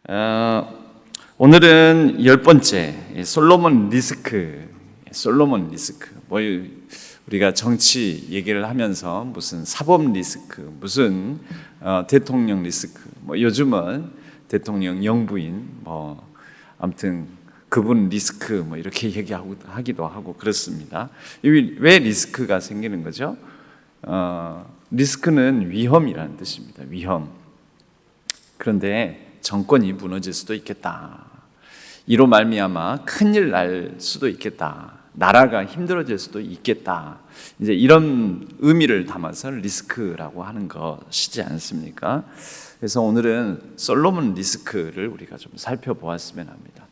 오늘은 10번째 솔로몬 리스크. 우리가 정치 얘기를 하면서 무슨 사법 리스크, 무슨 대통령 리스크, 요즘은 대통령 영부인, 아무튼 그분 리스크 이렇게 얘기하기도 하고 그렇습니다. 왜 리스크가 생기는 거죠? 리스크는 위험이라는 뜻입니다. 위험. 그런데 정권이 무너질 수도 있겠다. 이로 말미암아 큰일 날 수도 있겠다. 나라가 힘들어질 수도 있겠다. 이제 이런 의미를 담아서 리스크라고 하는 것이지 않습니까? 그래서 오늘은 솔로몬 리스크를 우리가 좀 살펴보았으면 합니다.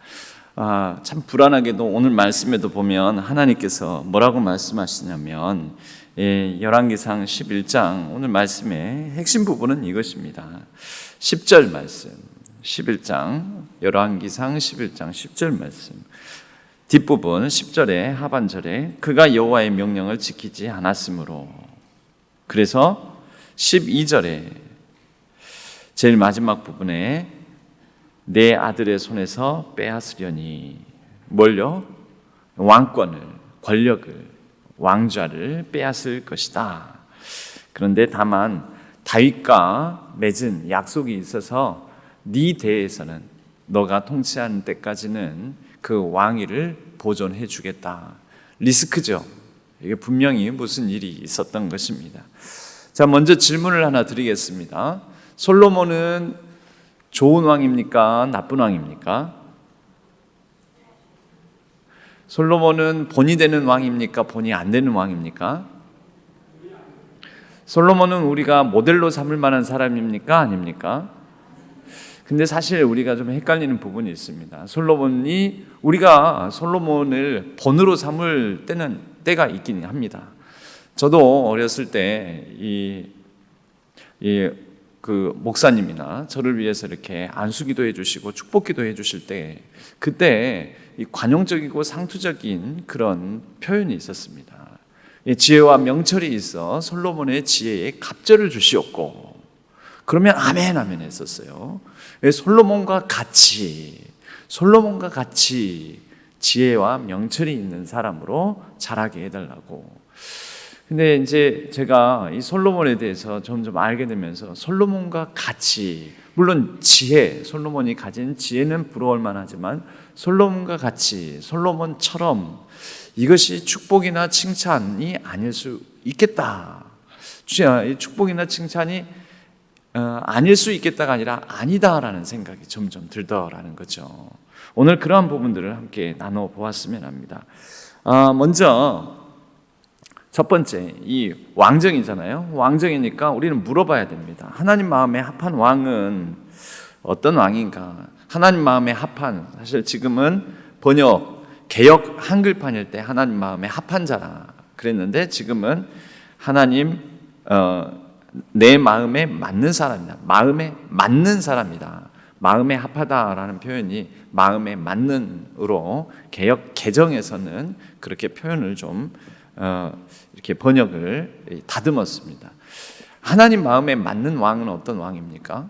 참 불안하게도 오늘 말씀에도 보면 하나님께서 뭐라고 말씀하시냐면 열왕기상 11장 오늘 말씀의 핵심 부분은 이것입니다. 10절 말씀. 11장 열왕기상 11장 10절 말씀 뒷부분 10절에 하반절에 그가 여호와의 명령을 지키지 않았으므로, 그래서 12절에 제일 마지막 부분에 내 아들의 손에서 빼앗으려니, 뭘요? 왕권을, 권력을, 왕좌를 빼앗을 것이다. 그런데 다만 다윗과 맺은 약속이 있어서 네 대에서는 너가 통치하는 때까지는 그 왕위를 보존해 주겠다. 리스크죠. 이게 분명히 무슨 일이 있었던 것입니다. 자, 먼저 질문을 하나 드리겠습니다. 솔로몬은 좋은 왕입니까? 나쁜 왕입니까? 솔로몬은 본이 되는 왕입니까? 본이 안 되는 왕입니까? 솔로몬은 우리가 모델로 삼을 만한 사람입니까? 아닙니까? 근데 사실 우리가 좀 헷갈리는 부분이 있습니다. 우리가 솔로몬을 본으로 삼을 때가 있긴 합니다. 저도 어렸을 때 그 목사님이나 저를 위해서 이렇게 안수기도 해주시고 축복기도 해주실 때 그때 이 관용적이고 상투적인 그런 표현이 있었습니다. 지혜와 명철이 있어 솔로몬의 지혜에 갑절을 주시옵고, 그러면 아멘 아멘 했었어요. 솔로몬과 같이 지혜와 명철이 있는 사람으로 자라게 해달라고. 근데 이제 제가 이 솔로몬에 대해서 점점 알게 되면서 솔로몬과 같이, 물론 솔로몬이 가진 지혜는 부러울 만하지만 솔로몬과 같이, 솔로몬처럼 이것이 축복이나 칭찬이 아닐 수 있겠다. 축복이나 칭찬이 아닐 수 있겠다가 아니라 아니다라는 생각이 점점 들더라는 거죠. 오늘 그러한 부분들을 함께 나눠보았으면 합니다. 먼저 첫 번째, 이 왕정이잖아요. 왕정이니까 우리는 물어봐야 됩니다. 하나님 마음에 합한 왕은 어떤 왕인가? 하나님 마음에 합한, 사실 지금은 개역 한글판일 때 하나님 마음에 합한 자라 그랬는데, 지금은 하나님 내 마음에 맞는 사람이다. 마음에 맞는 사람이다. 마음에 합하다라는 표현이 마음에 맞는으로 개역 개정에서는 그렇게 표현을 좀 이렇게 번역을 다듬었습니다. 하나님 마음에 맞는 왕은 어떤 왕입니까?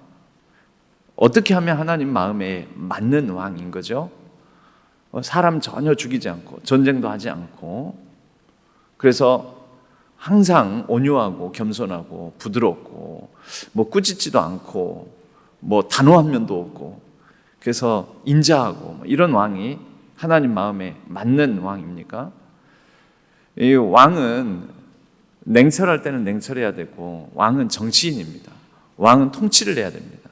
어떻게 하면 하나님 마음에 맞는 왕인 거죠? 사람 전혀 죽이지 않고 전쟁도 하지 않고, 그래서 항상 온유하고 겸손하고 부드럽고 꾸짖지도 않고 단호한 면도 없고, 그래서 인자하고 이런 왕이 하나님 마음에 맞는 왕입니까? 이 왕은 냉철할 때는 냉철해야 되고, 왕은 정치인입니다. 왕은 통치를 해야 됩니다.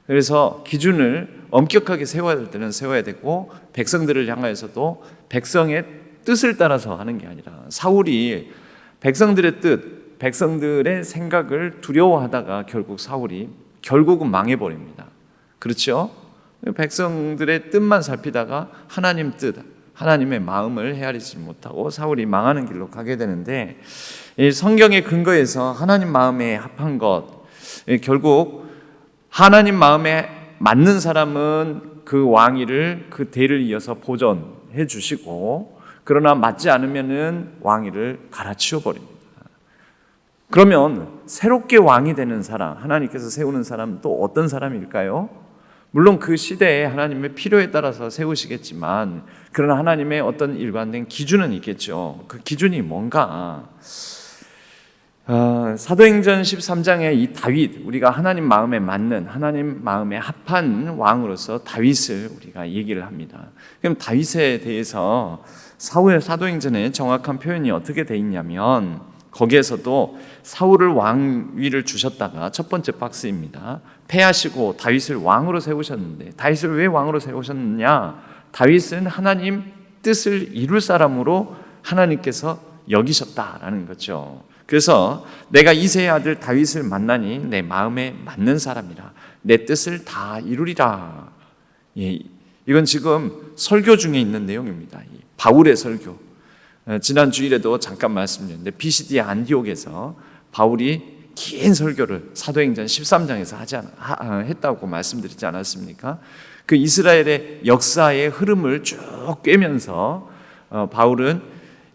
그래서 기준을 엄격하게 세워야 될 때는 세워야 되고, 백성들을 향하여서도 백성의 뜻을 따라서 하는 게 아니라, 사울이 백성들의 뜻, 백성들의 생각을 두려워하다가 결국은 망해버립니다. 그렇죠? 백성들의 뜻만 살피다가 하나님 뜻, 하나님의 마음을 헤아리지 못하고 사울이 망하는 길로 가게 되는데, 이 성경의 근거에서 하나님 마음에 합한 것, 결국 하나님 마음에 맞는 사람은 그 왕위를, 그 대를 이어서 보존해 주시고, 그러나 맞지 않으면은 왕위를 갈아치워 버립니다. 그러면 새롭게 왕이 되는 사람, 하나님께서 세우는 사람은 또 어떤 사람일까요? 물론 그 시대에 하나님의 필요에 따라서 세우시겠지만 그러나 하나님의 어떤 일관된 기준은 있겠죠. 그 기준이 뭔가? 사도행전 13장에 이 다윗, 우리가 하나님 마음에 맞는, 하나님 마음에 합한 왕으로서 다윗을 우리가 얘기를 합니다. 그럼 다윗에 대해서 사도행전에 정확한 표현이 어떻게 돼 있냐면 거기에서도 사울을 왕위를 주셨다가 첫 번째 박스입니다. 패하시고 다윗을 왕으로 세우셨는데 다윗을 왜 왕으로 세우셨느냐? 다윗은 하나님 뜻을 이룰 사람으로 하나님께서 여기셨다라는 거죠. 그래서 내가 이새의 아들 다윗을 만나니 내 마음에 맞는 사람이라 내 뜻을 다 이루리라. 이건 지금 설교 중에 있는 내용입니다. 바울의 설교. 지난 주일에도 잠깐 말씀드렸는데 피시디아 안디옥에서 바울이 긴 설교를 사도행전 13장에서 했다고 말씀드리지 않았습니까? 그 이스라엘의 역사의 흐름을 쭉 꿰면서 바울은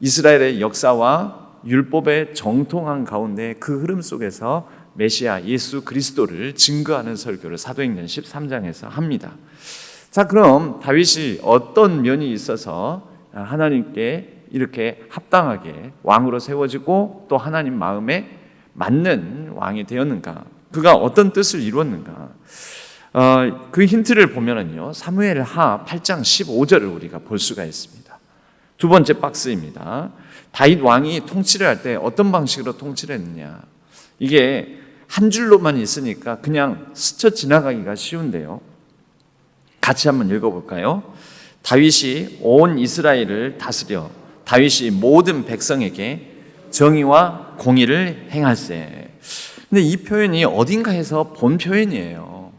이스라엘의 역사와 율법의 정통한 가운데 그 흐름 속에서 메시아 예수 그리스도를 증거하는 설교를 사도행전 13장에서 합니다. 자, 그럼 다윗이 어떤 면이 있어서 하나님께 이렇게 합당하게 왕으로 세워지고 또 하나님 마음에 맞는 왕이 되었는가? 그가 어떤 뜻을 이루었는가? 그 힌트를 보면은요, 사무엘하 8장 15절을 우리가 볼 수가 있습니다. 두 번째 박스입니다. 다윗 왕이 통치를 할 때 어떤 방식으로 통치를 했느냐? 이게 한 줄로만 있으니까 그냥 스쳐 지나가기가 쉬운데요. 같이 한번 읽어볼까요? 다윗이 온 이스라엘을 다스려 다윗이 모든 백성에게 정의와 공의를 행할세. 근데 이 표현이 어딘가에서 본 표현이에요.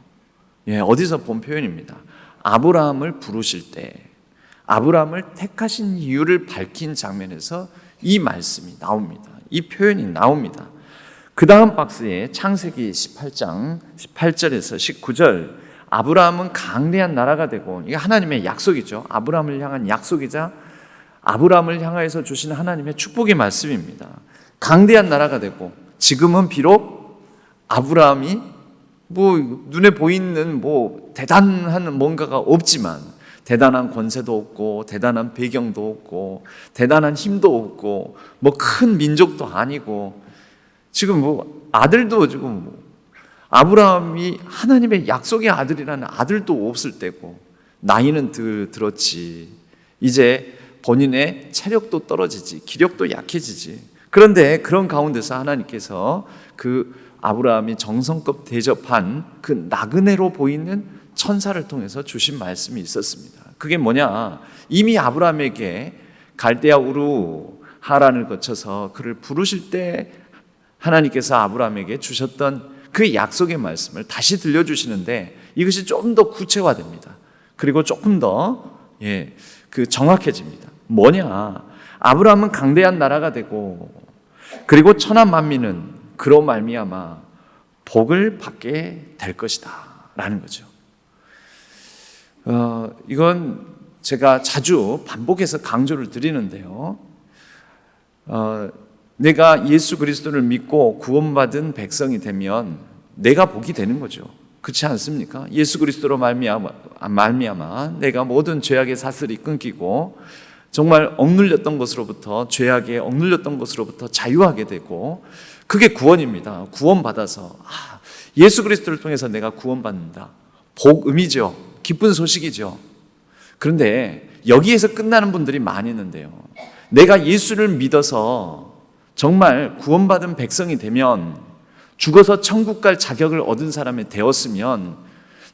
어디서 본 표현입니다. 아브라함을 부르실 때 아브라함을 택하신 이유를 밝힌 장면에서 이 말씀이 나옵니다. 이 표현이 나옵니다. 그 다음 박스에 창세기 18장 18절에서 19절, 아브라함은 강대한 나라가 되고, 이게 하나님의 약속이죠. 아브라함을 향한 약속이자 아브라함을 향하여서 주신 하나님의 축복의 말씀입니다. 강대한 나라가 되고, 지금은 비록 아브라함이 눈에 보이는 대단한 뭔가가 없지만, 대단한 권세도 없고, 대단한 배경도 없고, 대단한 힘도 없고, 큰 민족도 아니고, 지금 아들도 지금 아브라함이 하나님의 약속의 아들이라는 아들도 없을 때고, 나이는 들었지. 이제 본인의 체력도 떨어지지, 기력도 약해지지. 그런데 그런 가운데서 하나님께서 그 아브라함이 정성껏 대접한 그 나그네로 보이는 천사를 통해서 주신 말씀이 있었습니다. 그게 뭐냐? 이미 아브라함에게 갈대아 우르 하란을 거쳐서 그를 부르실 때 하나님께서 아브라함에게 주셨던 그 약속의 말씀을 다시 들려주시는데 이것이 좀 더 구체화됩니다. 그리고 조금 더 정확해집니다. 뭐냐? 아브라함은 강대한 나라가 되고 그리고 천하 만민은 그로 말미암아 복을 받게 될 것이다 라는 거죠. 이건 제가 자주 반복해서 강조를 드리는데요. 내가 예수 그리스도를 믿고 구원받은 백성이 되면 내가 복이 되는 거죠. 그렇지 않습니까? 예수 그리스도로 말미암아 내가 모든 죄악의 사슬이 끊기고 정말 억눌렸던 것으로부터, 죄악에 억눌렸던 것으로부터 자유하게 되고, 그게 구원입니다. 구원받아서 예수 그리스도를 통해서 내가 구원받는다. 복음이죠. 기쁜 소식이죠. 그런데 여기에서 끝나는 분들이 많이 있는데요. 내가 예수를 믿어서 정말 구원받은 백성이 되면, 죽어서 천국 갈 자격을 얻은 사람이 되었으면,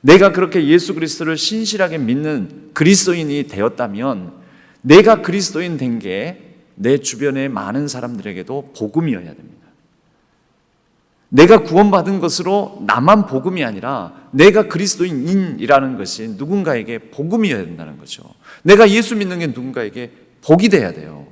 내가 그렇게 예수 그리스도를 신실하게 믿는 그리스도인이 되었다면 내가 그리스도인 된 게 내 주변의 많은 사람들에게도 복음이어야 됩니다. 내가 구원받은 것으로 나만 복음이 아니라 내가 그리스도인이라는 것이 누군가에게 복음이어야 된다는 거죠. 내가 예수 믿는 게 누군가에게 복이 돼야 돼요.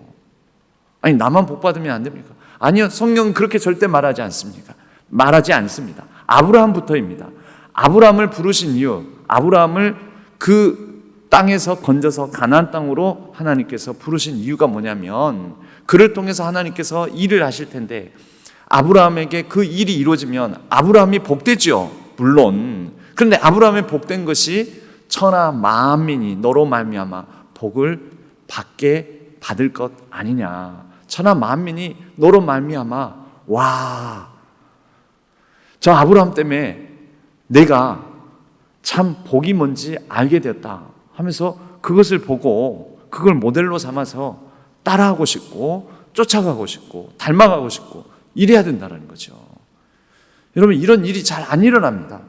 아니, 나만 복 받으면 안 됩니까? 아니요, 성경은 그렇게 절대 말하지 않습니다. 말하지 않습니다. 아브라함부터입니다. 아브라함을 부르신 이유, 아브라함을 그 땅에서 건져서 가나안 땅으로 하나님께서 부르신 이유가 뭐냐면, 그를 통해서 하나님께서 일을 하실 텐데 아브라함에게 그 일이 이루어지면 아브라함이 복되죠. 물론 그런데 아브라함의 복된 것이 천하 만민이 너로 말미암아 복을 받을 것 아니냐. 천하 만민이 너로 말미암아, 와, 저 아브라함 때문에 내가 참 복이 뭔지 알게 되었다 하면서 그것을 보고 그걸 모델로 삼아서 따라하고 싶고 쫓아가고 싶고 닮아가고 싶고 이래야 된다는 거죠. 여러분, 이런 일이 잘 안 일어납니다.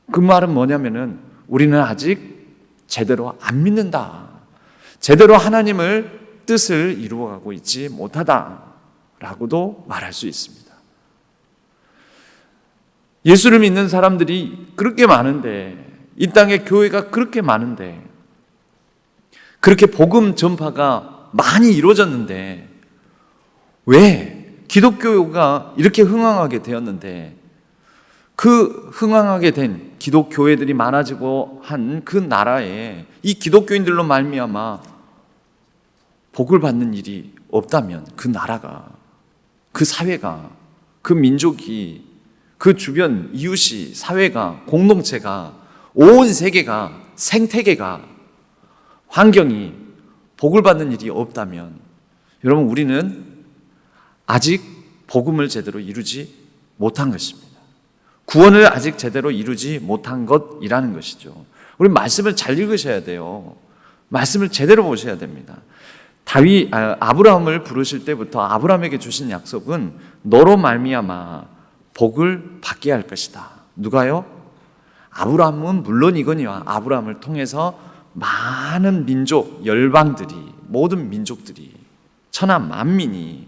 그 말은 뭐냐면은 우리는 아직 제대로 안 믿는다. 제대로 하나님을 뜻을 이루어가고 있지 못하다라고도 말할 수 있습니다. 예수를 믿는 사람들이 그렇게 많은데, 이 땅에 교회가 그렇게 많은데, 그렇게 복음 전파가 많이 이루어졌는데, 왜 기독교가 이렇게 흥왕하게 되었는데, 그 흥왕하게 된 기독교회들이 많아지고 한 그 나라에 이 기독교인들로 말미암아 복을 받는 일이 없다면 그 나라가, 그 사회가, 그 민족이, 그 주변 이웃이, 사회가, 공동체가, 온 세계가, 생태계가, 환경이 복을 받는 일이 없다면 여러분, 우리는 아직 복음을 제대로 이루지 못한 것입니다. 구원을 아직 제대로 이루지 못한 것이라는 것이죠. 우리 말씀을 잘 읽으셔야 돼요. 말씀을 제대로 보셔야 됩니다. 아브라함을 부르실 때부터 아브라함에게 주신 약속은 너로 말미암아 복을 받게 할 것이다. 누가요? 아브라함은 물론이거니와 아브라함을 통해서 많은 민족, 열방들이, 모든 민족들이, 천하 만민이.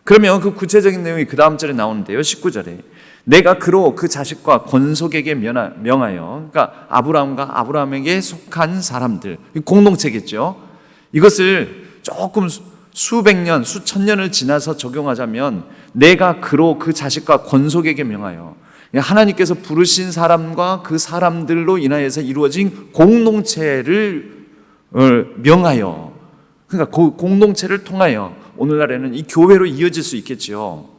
그러면 그 구체적인 내용이 그 다음 절에 나오는데요. 19절에 내가 그로 그 자식과 권속에게 명하여, 그러니까 아브라함과 아브라함에게 속한 사람들, 공동체겠죠. 이것을 조금 수백 년, 수천 년을 지나서 적용하자면 내가 그로 그 자식과 권속에게 명하여, 하나님께서 부르신 사람과 그 사람들로 인하여서 이루어진 공동체를 명하여, 그러니까 그 공동체를 통하여 오늘날에는 이 교회로 이어질 수 있겠죠.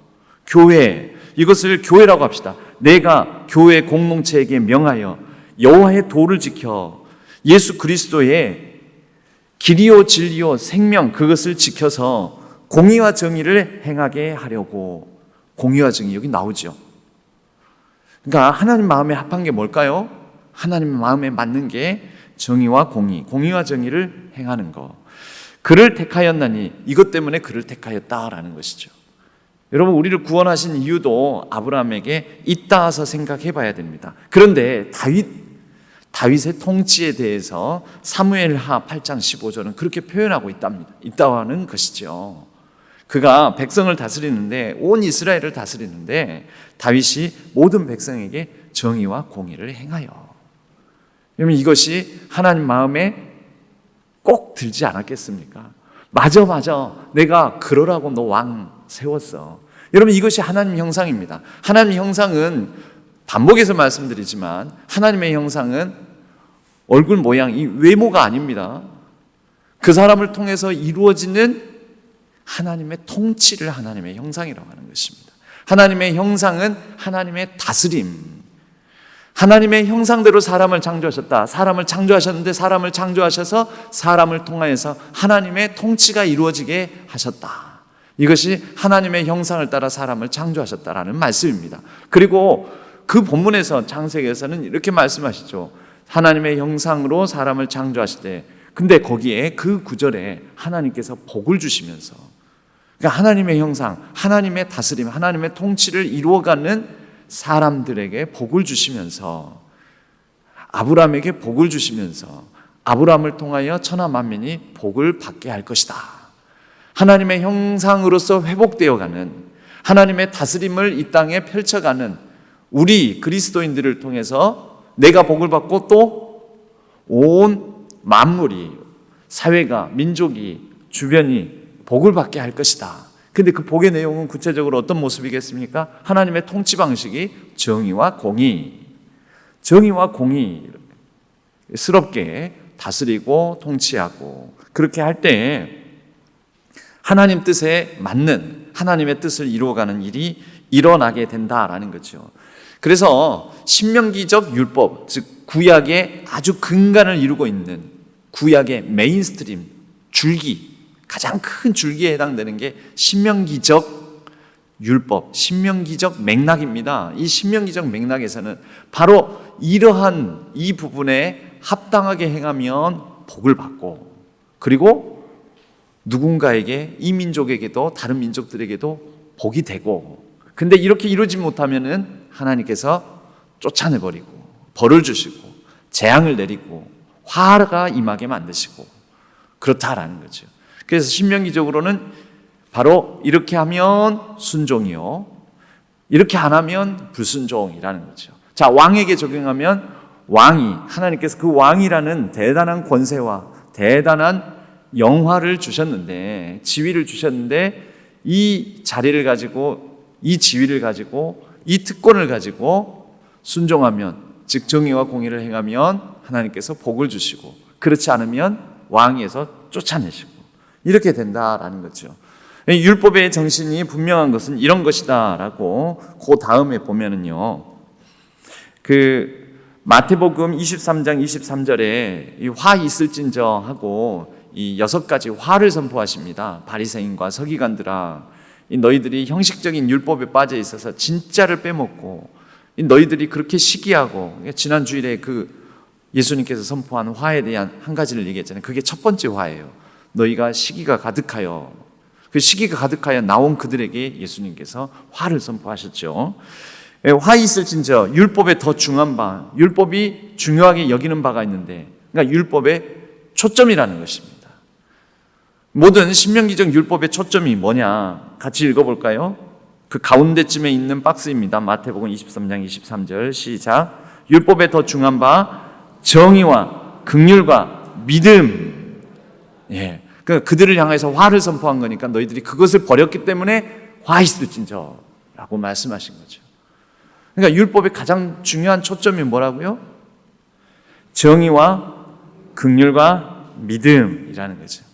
교회, 이것을 교회라고 합시다. 내가 교회 공동체에게 명하여 여호와의 도를 지켜 예수 그리스도의 길이요 진리요 생명, 그것을 지켜서 공의와 정의를 행하게 하려고. 공의와 정의, 여기 나오죠. 그러니까 하나님 마음에 합한 게 뭘까요? 하나님 마음에 맞는 게 정의와 공의, 공의와 정의를 행하는 것. 그를 택하였나니, 이것 때문에 그를 택하였다라는 것이죠. 여러분, 우리를 구원하신 이유도 아브라함에게 있다서 생각해 봐야 됩니다. 그런데 다윗의 통치에 대해서 사무엘하 8장 15절은 그렇게 표현하고 있다는 것이죠. 그가 백성을 다스리는데, 온 이스라엘을 다스리는데 다윗이 모든 백성에게 정의와 공의를 행하여. 여러분, 이것이 하나님 마음에 꼭 들지 않았겠습니까? 맞아, 내가 그러라고 너 왕 세웠어. 여러분, 이것이 하나님 형상입니다. 하나님 형상은, 반복해서 말씀드리지만 하나님의 형상은 얼굴 모양, 이 외모가 아닙니다. 그 사람을 통해서 이루어지는 하나님의 통치를 하나님의 형상이라고 하는 것입니다. 하나님의 형상은 하나님의 다스림, 하나님의 형상대로 사람을 창조하셨다. 사람을 창조하셨는데 사람을 창조하셔서 사람을 통하여서 하나님의 통치가 이루어지게 하셨다. 이것이 하나님의 형상을 따라 사람을 창조하셨다라는 말씀입니다. 그리고 그 본문에서 창세기에서는 이렇게 말씀하시죠. 하나님의 형상으로 사람을 창조하시되, 근데 거기에 그 구절에 하나님께서 복을 주시면서, 그러니까 하나님의 형상, 하나님의 다스림, 하나님의 통치를 이루어가는 사람들에게 복을 주시면서, 아브라함에게 복을 주시면서 아브라함을 통하여 천하 만민이 복을 받게 할 것이다. 하나님의 형상으로서 회복되어가는, 하나님의 다스림을 이 땅에 펼쳐가는 우리 그리스도인들을 통해서 내가 복을 받고 또 온 만물이, 사회가, 민족이, 주변이 복을 받게 할 것이다. 근데 그 복의 내용은 구체적으로 어떤 모습이겠습니까? 하나님의 통치 방식이 정의와 공의, 정의와 공의스럽게 다스리고 통치하고, 그렇게 할 때 하나님 뜻에 맞는, 하나님의 뜻을 이루어가는 일이 일어나게 된다라는 거죠. 그래서 신명기적 율법, 즉 구약의 아주 근간을 이루고 있는 구약의 메인스트림, 줄기, 가장 큰 줄기에 해당되는 게 신명기적 율법, 신명기적 맥락입니다. 이 신명기적 맥락에서는 바로 이러한 이 부분에 합당하게 행하면 복을 받고, 그리고 누군가에게, 이 민족에게도 다른 민족들에게도 복이 되고, 근데 이렇게 이루지 못하면은 하나님께서 쫓아내버리고 벌을 주시고 재앙을 내리고 화가 임하게 만드시고 그렇다라는 거죠. 그래서 신명기적으로는 바로 이렇게 하면 순종이요, 이렇게 안 하면 불순종이라는 거죠. 자, 왕에게 적용하면 왕이, 하나님께서 그 왕이라는 대단한 권세와 대단한 영화를 주셨는데, 지위를 주셨는데, 이 자리를 가지고, 이 지위를 가지고, 이 특권을 가지고 순종하면, 즉 정의와 공의를 행하면 하나님께서 복을 주시고, 그렇지 않으면 왕위에서 쫓아내시고, 이렇게 된다라는 거죠. 율법의 정신이 분명한 것은 이런 것이다라고 그 다음에 보면은요, 마태복음 23장 23절에 이 화 있을진저 하고 이 6가지 화를 선포하십니다. 바리새인과 서기관들아, 이 너희들이 형식적인 율법에 빠져 있어서 진짜를 빼먹고, 이 너희들이 그렇게 시기하고, 지난 주일에 예수님께서 선포한 화에 대한 한 가지를 얘기했잖아요. 그게 첫 번째 화예요. 너희가 시기가 가득하여, 그 시기가 가득하여 나온 그들에게 예수님께서 화를 선포하셨죠. 화 있을진저, 율법의 더 중요한 바, 율법이 중요하게 여기는 바가 있는데, 그러니까 율법의 초점이라는 것입니다. 모든 신명기적 율법의 초점이 뭐냐? 같이 읽어볼까요? 그 가운데쯤에 있는 박스입니다. 마태복음 23장 23절 시작. 율법의 더 중요한 바 정의와 긍휼과 믿음. 예, 그러니까 그들을 향해서 화를 선포한 거니까 너희들이 그것을 버렸기 때문에 화 있을진저라고 말씀하신 거죠. 그러니까 율법의 가장 중요한 초점이 뭐라고요? 정의와 긍휼과 믿음이라는 거죠.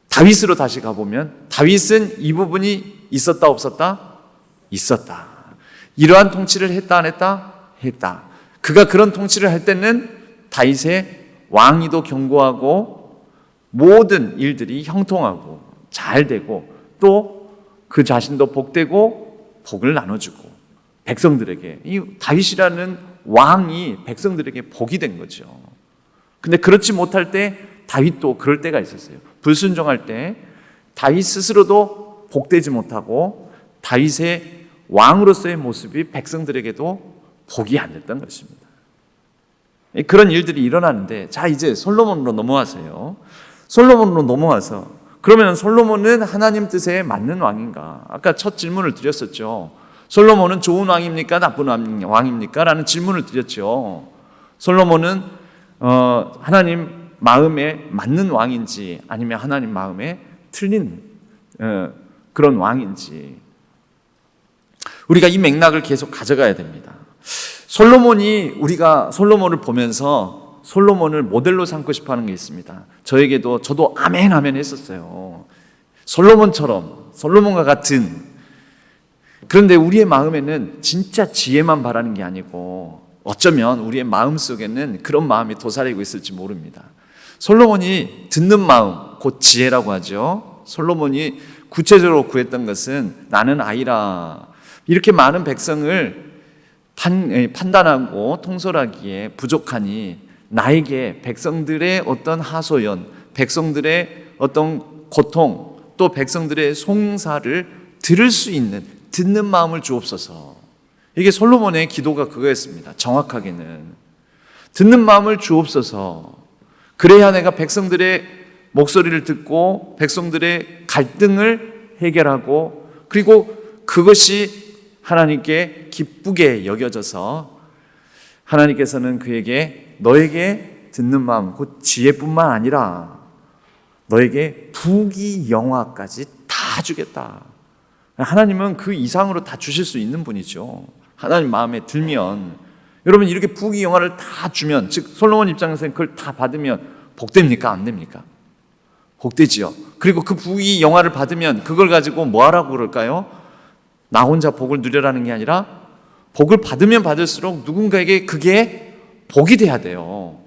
다윗으로 다시 가보면 다윗은 이 부분이 있었다 없었다? 있었다. 이러한 통치를 했다 안 했다? 했다. 그가 그런 통치를 할 때는 다윗의 왕위도 견고하고 모든 일들이 형통하고 잘 되고 또 그 자신도 복되고 복을 나눠주고 백성들에게, 이 다윗이라는 왕이 백성들에게 복이 된 거죠. 근데 그렇지 못할 때 다윗도 그럴 때가 있었어요. 불순종할 때 다윗 스스로도 복되지 못하고 다윗의 왕으로서의 모습이 백성들에게도 복이 안 됐던 것입니다. 그런 일들이 일어나는데, 자, 이제 솔로몬으로 넘어와서요. 솔로몬으로 넘어와서, 그러면 솔로몬은 하나님 뜻에 맞는 왕인가? 아까 첫 질문을 드렸었죠. 솔로몬은 좋은 왕입니까? 나쁜 왕입니까? 라는 질문을 드렸죠. 솔로몬은 하나님 마음에 맞는 왕인지 아니면 하나님 마음에 틀린 그런 왕인지, 우리가 이 맥락을 계속 가져가야 됩니다. 우리가 솔로몬을 보면서 솔로몬을 모델로 삼고 싶어 하는 게 있습니다. 저도 아멘 아멘 했었어요. 솔로몬과 같은. 그런데 우리의 마음에는 진짜 지혜만 바라는 게 아니고 어쩌면 우리의 마음 속에는 그런 마음이 도사리고 있을지 모릅니다. 솔로몬이 듣는 마음, 곧 지혜라고 하죠. 솔로몬이 구체적으로 구했던 것은 나는 아이라, 이렇게 많은 백성을 판단하고 통솔하기에 부족하니 나에게 백성들의 어떤 하소연, 백성들의 어떤 고통, 또 백성들의 송사를 들을 수 있는 듣는 마음을 주옵소서. 이게 솔로몬의 기도가 그거였습니다. 정확하게는 듣는 마음을 주옵소서. 그래야 내가 백성들의 목소리를 듣고 백성들의 갈등을 해결하고, 그리고 그것이 하나님께 기쁘게 여겨져서 하나님께서는 그에게 너에게 듣는 마음, 곧 지혜뿐만 아니라 너에게 부귀 영화까지 다 주겠다. 하나님은 그 이상으로 다 주실 수 있는 분이죠. 하나님 마음에 들면, 여러분 이렇게 부귀 영화를 다 주면, 즉 솔로몬 입장에서는 그걸 다 받으면 복됩니까? 안 됩니까? 복되지요. 그리고 그 부귀 영화를 받으면 그걸 가지고 뭐 하라고 그럴까요? 나 혼자 복을 누려라는 게 아니라 복을 받으면 받을수록 누군가에게 그게 복이 돼야 돼요.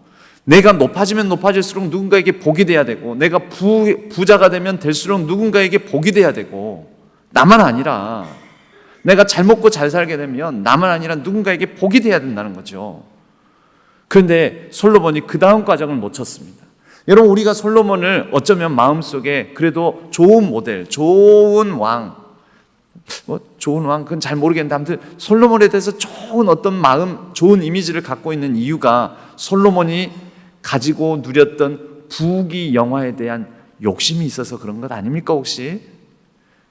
내가 높아지면 높아질수록 누군가에게 복이 돼야 되고, 내가 부자가 되면 될수록 누군가에게 복이 돼야 되고, 나만 아니라, 내가 잘 먹고 잘 살게 되면 나만 아니라 누군가에게 복이 돼야 된다는 거죠. 그런데 솔로몬이 그 다음 과정을 놓쳤습니다. 여러분, 우리가 솔로몬을 어쩌면 마음속에 그래도 좋은 모델, 좋은 왕, 좋은 왕, 그건 잘 모르겠는데 아무튼 솔로몬에 대해서 좋은 어떤 마음, 좋은 이미지를 갖고 있는 이유가 솔로몬이 가지고 누렸던 부귀 영화에 대한 욕심이 있어서 그런 것 아닙니까 혹시?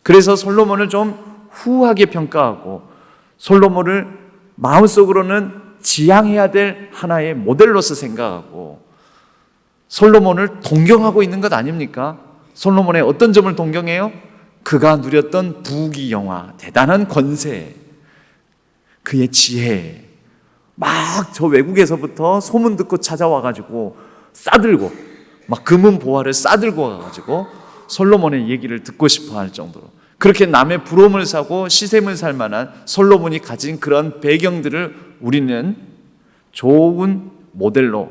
그래서 솔로몬을 좀 후하게 평가하고 솔로몬을 마음속으로는 지향해야 될 하나의 모델로서 생각하고 솔로몬을 동경하고 있는 것 아닙니까? 솔로몬의 어떤 점을 동경해요? 그가 누렸던 부귀 영화, 대단한 권세, 그의 지혜, 막 저 외국에서부터 소문 듣고 찾아와가지고 싸들고 막 금은 보화를 싸들고 와가지고 솔로몬의 얘기를 듣고 싶어 할 정도로 그렇게 남의 부러움을 사고 시샘을 살 만한 솔로몬이 가진 그런 배경들을 우리는 좋은 모델로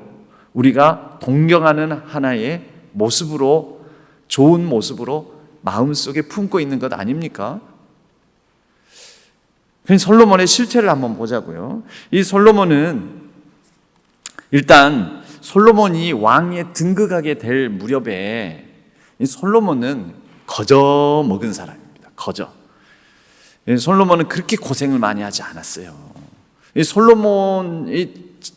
우리가 동경하는 하나의 모습으로, 좋은 모습으로 마음속에 품고 있는 것 아닙니까? 솔로몬의 실체를 한번 보자고요. 이 솔로몬은 일단 솔로몬이 왕에 등극하게 될 무렵에 이 솔로몬은 거저 먹은 사람입니다. 거저. 솔로몬은 그렇게 고생을 많이 하지 않았어요. 이 솔로몬이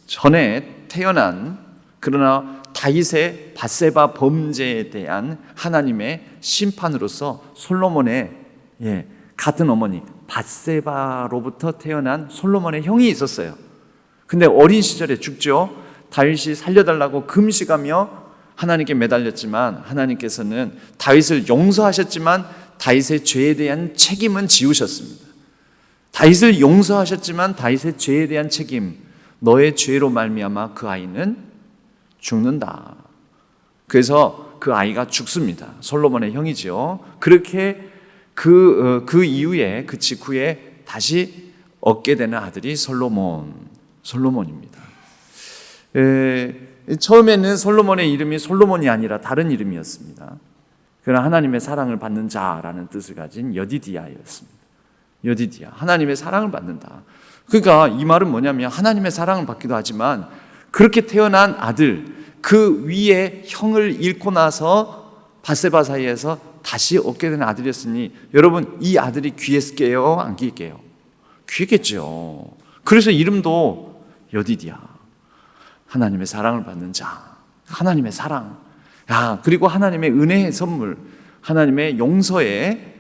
전에 태어난, 그러나 다윗의 밧세바 범죄에 대한 하나님의 심판으로서 솔로몬의 같은 어머니 밧세바로부터 태어난 솔로몬의 형이 있었어요. 근데 어린 시절에 죽죠. 다윗이 살려달라고 금식하며 하나님께 매달렸지만 하나님께서는 다윗을 용서하셨지만 다윗의 죄에 대한 책임은 지우셨습니다. 다윗을 용서하셨지만 다윗의 죄에 대한 책임, 너의 죄로 말미암아 그 아이는 죽는다. 그래서 그 아이가 죽습니다. 솔로몬의 형이죠. 그렇게 그 이후에, 그 직후에 다시 얻게 되는 아들이 솔로몬입니다. 처음에는 솔로몬의 이름이 솔로몬이 아니라 다른 이름이었습니다. 그러나 하나님의 사랑을 받는 자라는 뜻을 가진 여디디아였습니다. 여디디아, 하나님의 사랑을 받는다. 그러니까 이 말은 뭐냐면 하나님의 사랑을 받기도 하지만 그렇게 태어난 아들, 그 위에 형을 잃고 나서 밧세바 사이에서 다시 얻게 된 아들이었으니 여러분, 이 아들이 귀했게요? 안 귀했게요? 귀했겠죠. 그래서 이름도 여디디아, 하나님의 사랑을 받는 자, 하나님의 사랑. 그리고 하나님의 은혜의 선물, 하나님의 용서의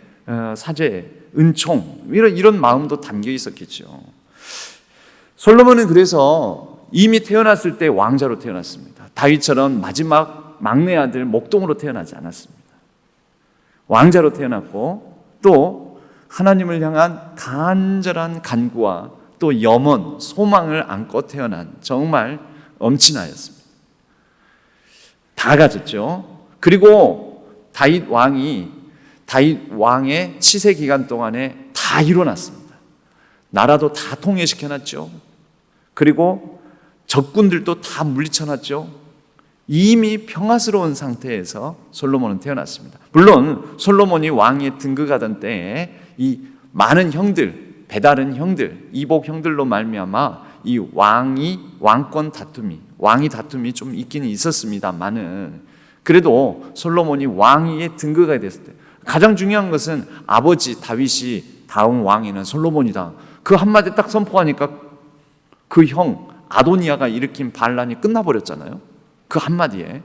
사죄, 은총, 이런 마음도 담겨 있었겠죠. 솔로몬은 그래서 이미 태어났을 때 왕자로 태어났습니다. 다윗처럼 마지막 막내 아들 목동으로 태어나지 않았습니다. 왕자로 태어났고 또 하나님을 향한 간절한 간구와 또 염원, 소망을 안고 태어난 정말 엄친아였습니다. 다 가졌죠. 그리고 다윗 왕의 치세 기간 동안에 다 이뤄놨습니다. 나라도 다 통일시켜놨죠. 그리고 적군들도 다 물리쳐놨죠. 이미 평화스러운 상태에서 솔로몬은 태어났습니다. 물론 솔로몬이 왕에 등극하던 때에 이 많은 형들, 배다른 형들, 이복 형들로 말미암아 이 왕권 다툼이 좀 있기는 있었습니다만은 그래도 솔로몬이 왕위에 등극하게 됐을 때 가장 중요한 것은 아버지 다윗이 다음 왕위는 솔로몬이다. 그 한마디 딱 선포하니까 그 형 아도니아가 일으킨 반란이 끝나버렸잖아요. 그 한마디에.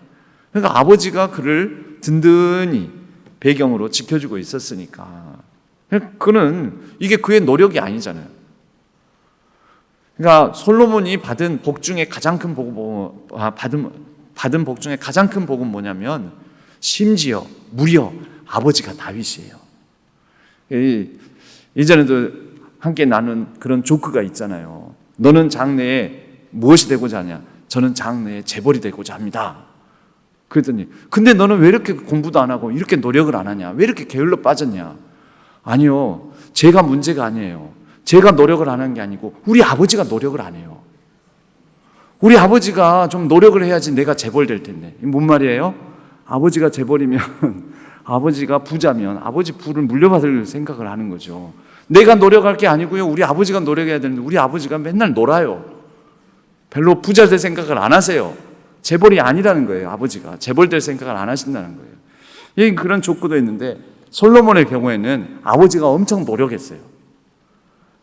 그러니까 아버지가 그를 든든히 배경으로 지켜주고 있었으니까. 그는 이게 그의 노력이 아니잖아요. 그러니까 솔로몬이 받은 복 중에 가장 큰 받은 복 중에 가장 큰 복은 뭐냐면 심지어 무려 아버지가 다윗이에요. 이전에도 함께 나눈 그런 조크가 있잖아요. 너는 장래에 무엇이 되고자 하냐? 저는 장래에 재벌이 되고자 합니다. 그랬더니 근데 너는 왜 이렇게 공부도 안 하고 이렇게 노력을 안 하냐? 왜 이렇게 게을러 빠졌냐? 아니요, 제가 문제가 아니에요. 제가 노력을 안 한 게 아니고 우리 아버지가 노력을 안 해요. 우리 아버지가 좀 노력을 해야지 내가 재벌될 텐데. 뭔 말이에요? 아버지가 재벌이면 아버지가 부자면 아버지 부를 물려받을 생각을 하는 거죠. 내가 노력할 게 아니고요. 우리 아버지가 노력해야 되는데 우리 아버지가 맨날 놀아요. 별로 부자 될 생각을 안 하세요. 재벌이 아니라는 거예요. 아버지가 재벌 될 생각을 안 하신다는 거예요. 그런 족구도 있는데 솔로몬의 경우에는 아버지가 엄청 노력했어요.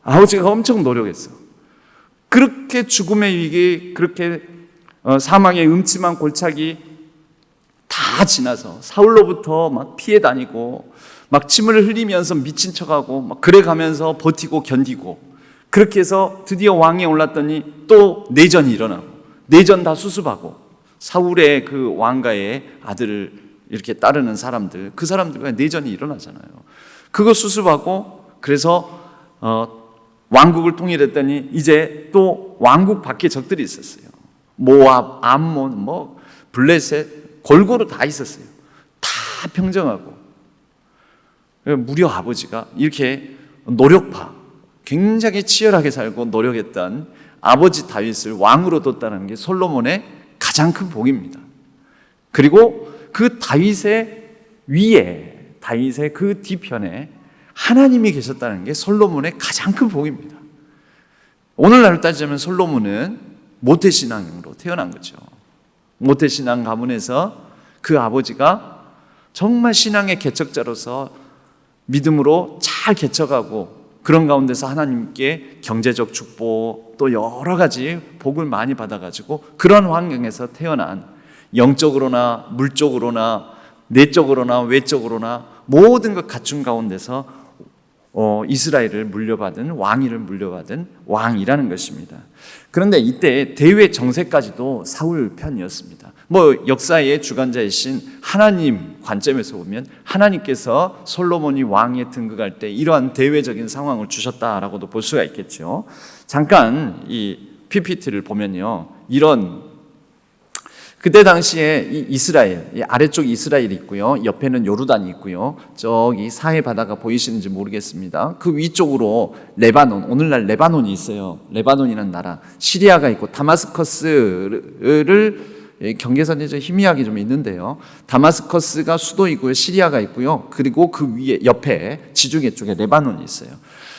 아버지가 엄청 노력했어. 그렇게 죽음의 위기, 그렇게 사망의 음침한 골짜기 다 지나서 사울로부터 막 피해 다니고 막 침을 흘리면서 미친 척하고 막 그래 가면서 버티고 견디고 그렇게 해서 드디어 왕에 올랐더니 또 내전이 일어나고 내전 다 수습하고 사울의 그 왕가의 아들을 이렇게 따르는 사람들, 그 사람들과 내전이 일어나잖아요. 그거 수습하고 그래서 왕국을 통일했더니 이제 또 왕국 밖에 적들이 있었어요. 모압, 암몬, 뭐 블레셋, 골고루 다 있었어요. 다 평정하고. 무려 아버지가 이렇게 노력파, 굉장히 치열하게 살고 노력했던 아버지 다윗을 왕으로 뒀다는 게 솔로몬의 가장 큰 복입니다. 그리고 그 다윗의 위에, 다윗의 그 뒤편에 하나님이 계셨다는 게 솔로몬의 가장 큰 복입니다. 오늘날 따지자면 솔로몬은 모태신앙으로 태어난 거죠. 모태신앙 가문에서 그 아버지가 정말 신앙의 개척자로서 믿음으로 잘 개척하고 그런 가운데서 하나님께 경제적 축복 또 여러 가지 복을 많이 받아가지고 그런 환경에서 태어난 영적으로나 물적으로나 내적으로나 외적으로나 모든 것 갖춘 가운데서 이스라엘을 물려받은 왕위를 물려받은 왕이라는 것입니다. 그런데 이때 대외 정세까지도 사울 편이었습니다. 역사의 주관자이신 하나님 관점에서 보면 하나님께서 솔로몬이 왕에 등극할 때 이러한 대외적인 상황을 주셨다라고도 볼 수가 있겠죠. 잠깐 이 PPT를 보면요, 이런 그때 당시에 이 이스라엘, 이 아래쪽 이스라엘이 있고요, 옆에는 요르단이 있고요, 저기 사해 바다가 보이시는지 모르겠습니다. 그 위쪽으로 레바논, 오늘날 레바논이 있어요. 레바논이라는 나라, 시리아가 있고 다마스커스를 경계선이 좀 희미하게 좀 있는데요. 다마스커스가 수도이고요, 시리아가 있고요. 그리고 그 위에 옆에 지중해 쪽에 레바논이 있어요.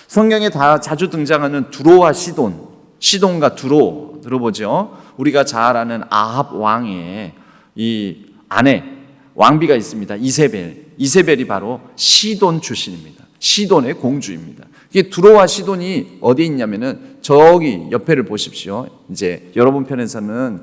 성경에 다 자주 등장하는 두로와 시돈, 시돈과 두로 들어보죠. 우리가 잘 아는 아합 왕의 이 아내 왕비가 있습니다. 이세벨이 바로 시돈 출신입니다. 시돈의 공주입니다. 이게 두로와 시돈이 어디 있냐면은 저기 옆에를 보십시오. 이제 여러분 편에서는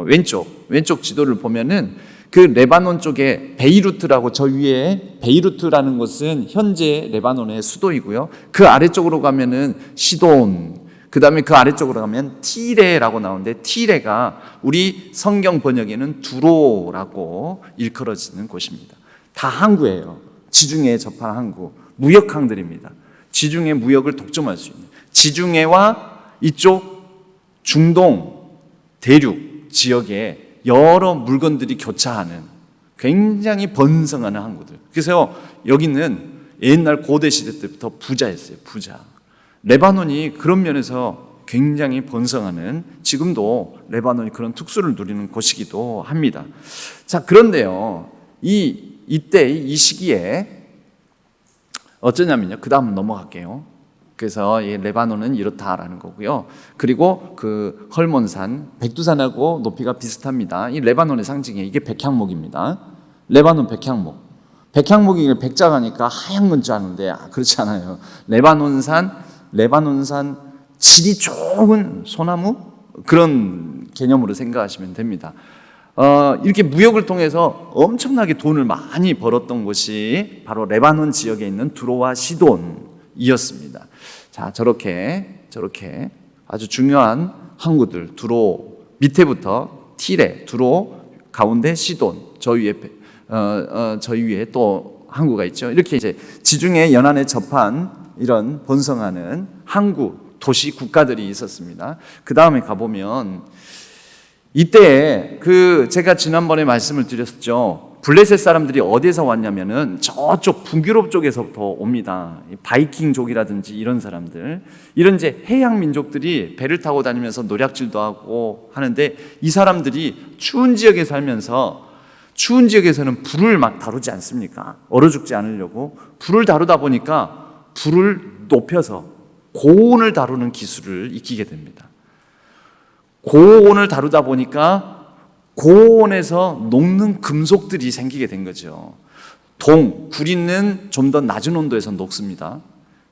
왼쪽 지도를 보면은 그 레바논 쪽에 베이루트라고, 저 위에 베이루트라는 곳은 현재 레바논의 수도이고요. 그 아래쪽으로 가면은 시돈, 그 다음에 그 아래쪽으로 가면 티레라고 나오는데, 티레가 우리 성경 번역에는 두로라고 일컬어지는 곳입니다. 다 항구예요. 지중해에 접한 항구, 무역항들입니다. 지중해 무역을 독점할 수 있는, 지중해와 이쪽 중동 대륙 지역에 여러 물건들이 교차하는 굉장히 번성하는 항구들. 그래서 여기는 옛날 고대 시대 때부터 부자였어요. 부자. 레바논이 그런 면에서 굉장히 번성하는, 지금도 레바논이 그런 특수를 누리는 곳이기도 합니다. 자, 그런데요, 이때 이 시기에 어쩌냐면요, 그 다음 넘어갈게요. 그래서 이 레바논은 이렇다라는 거고요. 그리고 그 헐몬산, 백두산하고 높이가 비슷합니다. 이 레바논의 상징이에요. 이게 백향목입니다. 레바논 백향목. 백향목이 백자가니까 하얀 건 줄 아는데 그렇지 않아요. 레바논산 질이 좋은 소나무, 그런 개념으로 생각하시면 됩니다. 이렇게 무역을 통해서 엄청나게 돈을 많이 벌었던 곳이 바로 레바논 지역에 있는 두로와 시돈이었습니다. 자, 저렇게 아주 중요한 항구들, 두로 밑에부터 티레, 두로, 가운데 시돈, 저 위에 또 항구가 있죠. 이렇게 이제 지중해 연안에 접한 이런 번성하는 항구, 도시, 국가들이 있었습니다. 그 다음에 가보면 이때 제가 지난번에 말씀을 드렸죠. 블레셋 사람들이 어디에서 왔냐면은 저쪽 북유럽 쪽에서부터 옵니다. 바이킹족이라든지 이런 사람들, 이런 이제 해양 민족들이 배를 타고 다니면서 노략질도 하고 하는데, 이 사람들이 추운 지역에 살면서, 추운 지역에서는 불을 막 다루지 않습니까? 얼어 죽지 않으려고 불을 다루다 보니까 불을 높여서 고온을 다루는 기술을 익히게 됩니다. 고온을 다루다 보니까 고온에서 녹는 금속들이 생기게 된 거죠. 구리는 좀 더 낮은 온도에서 녹습니다.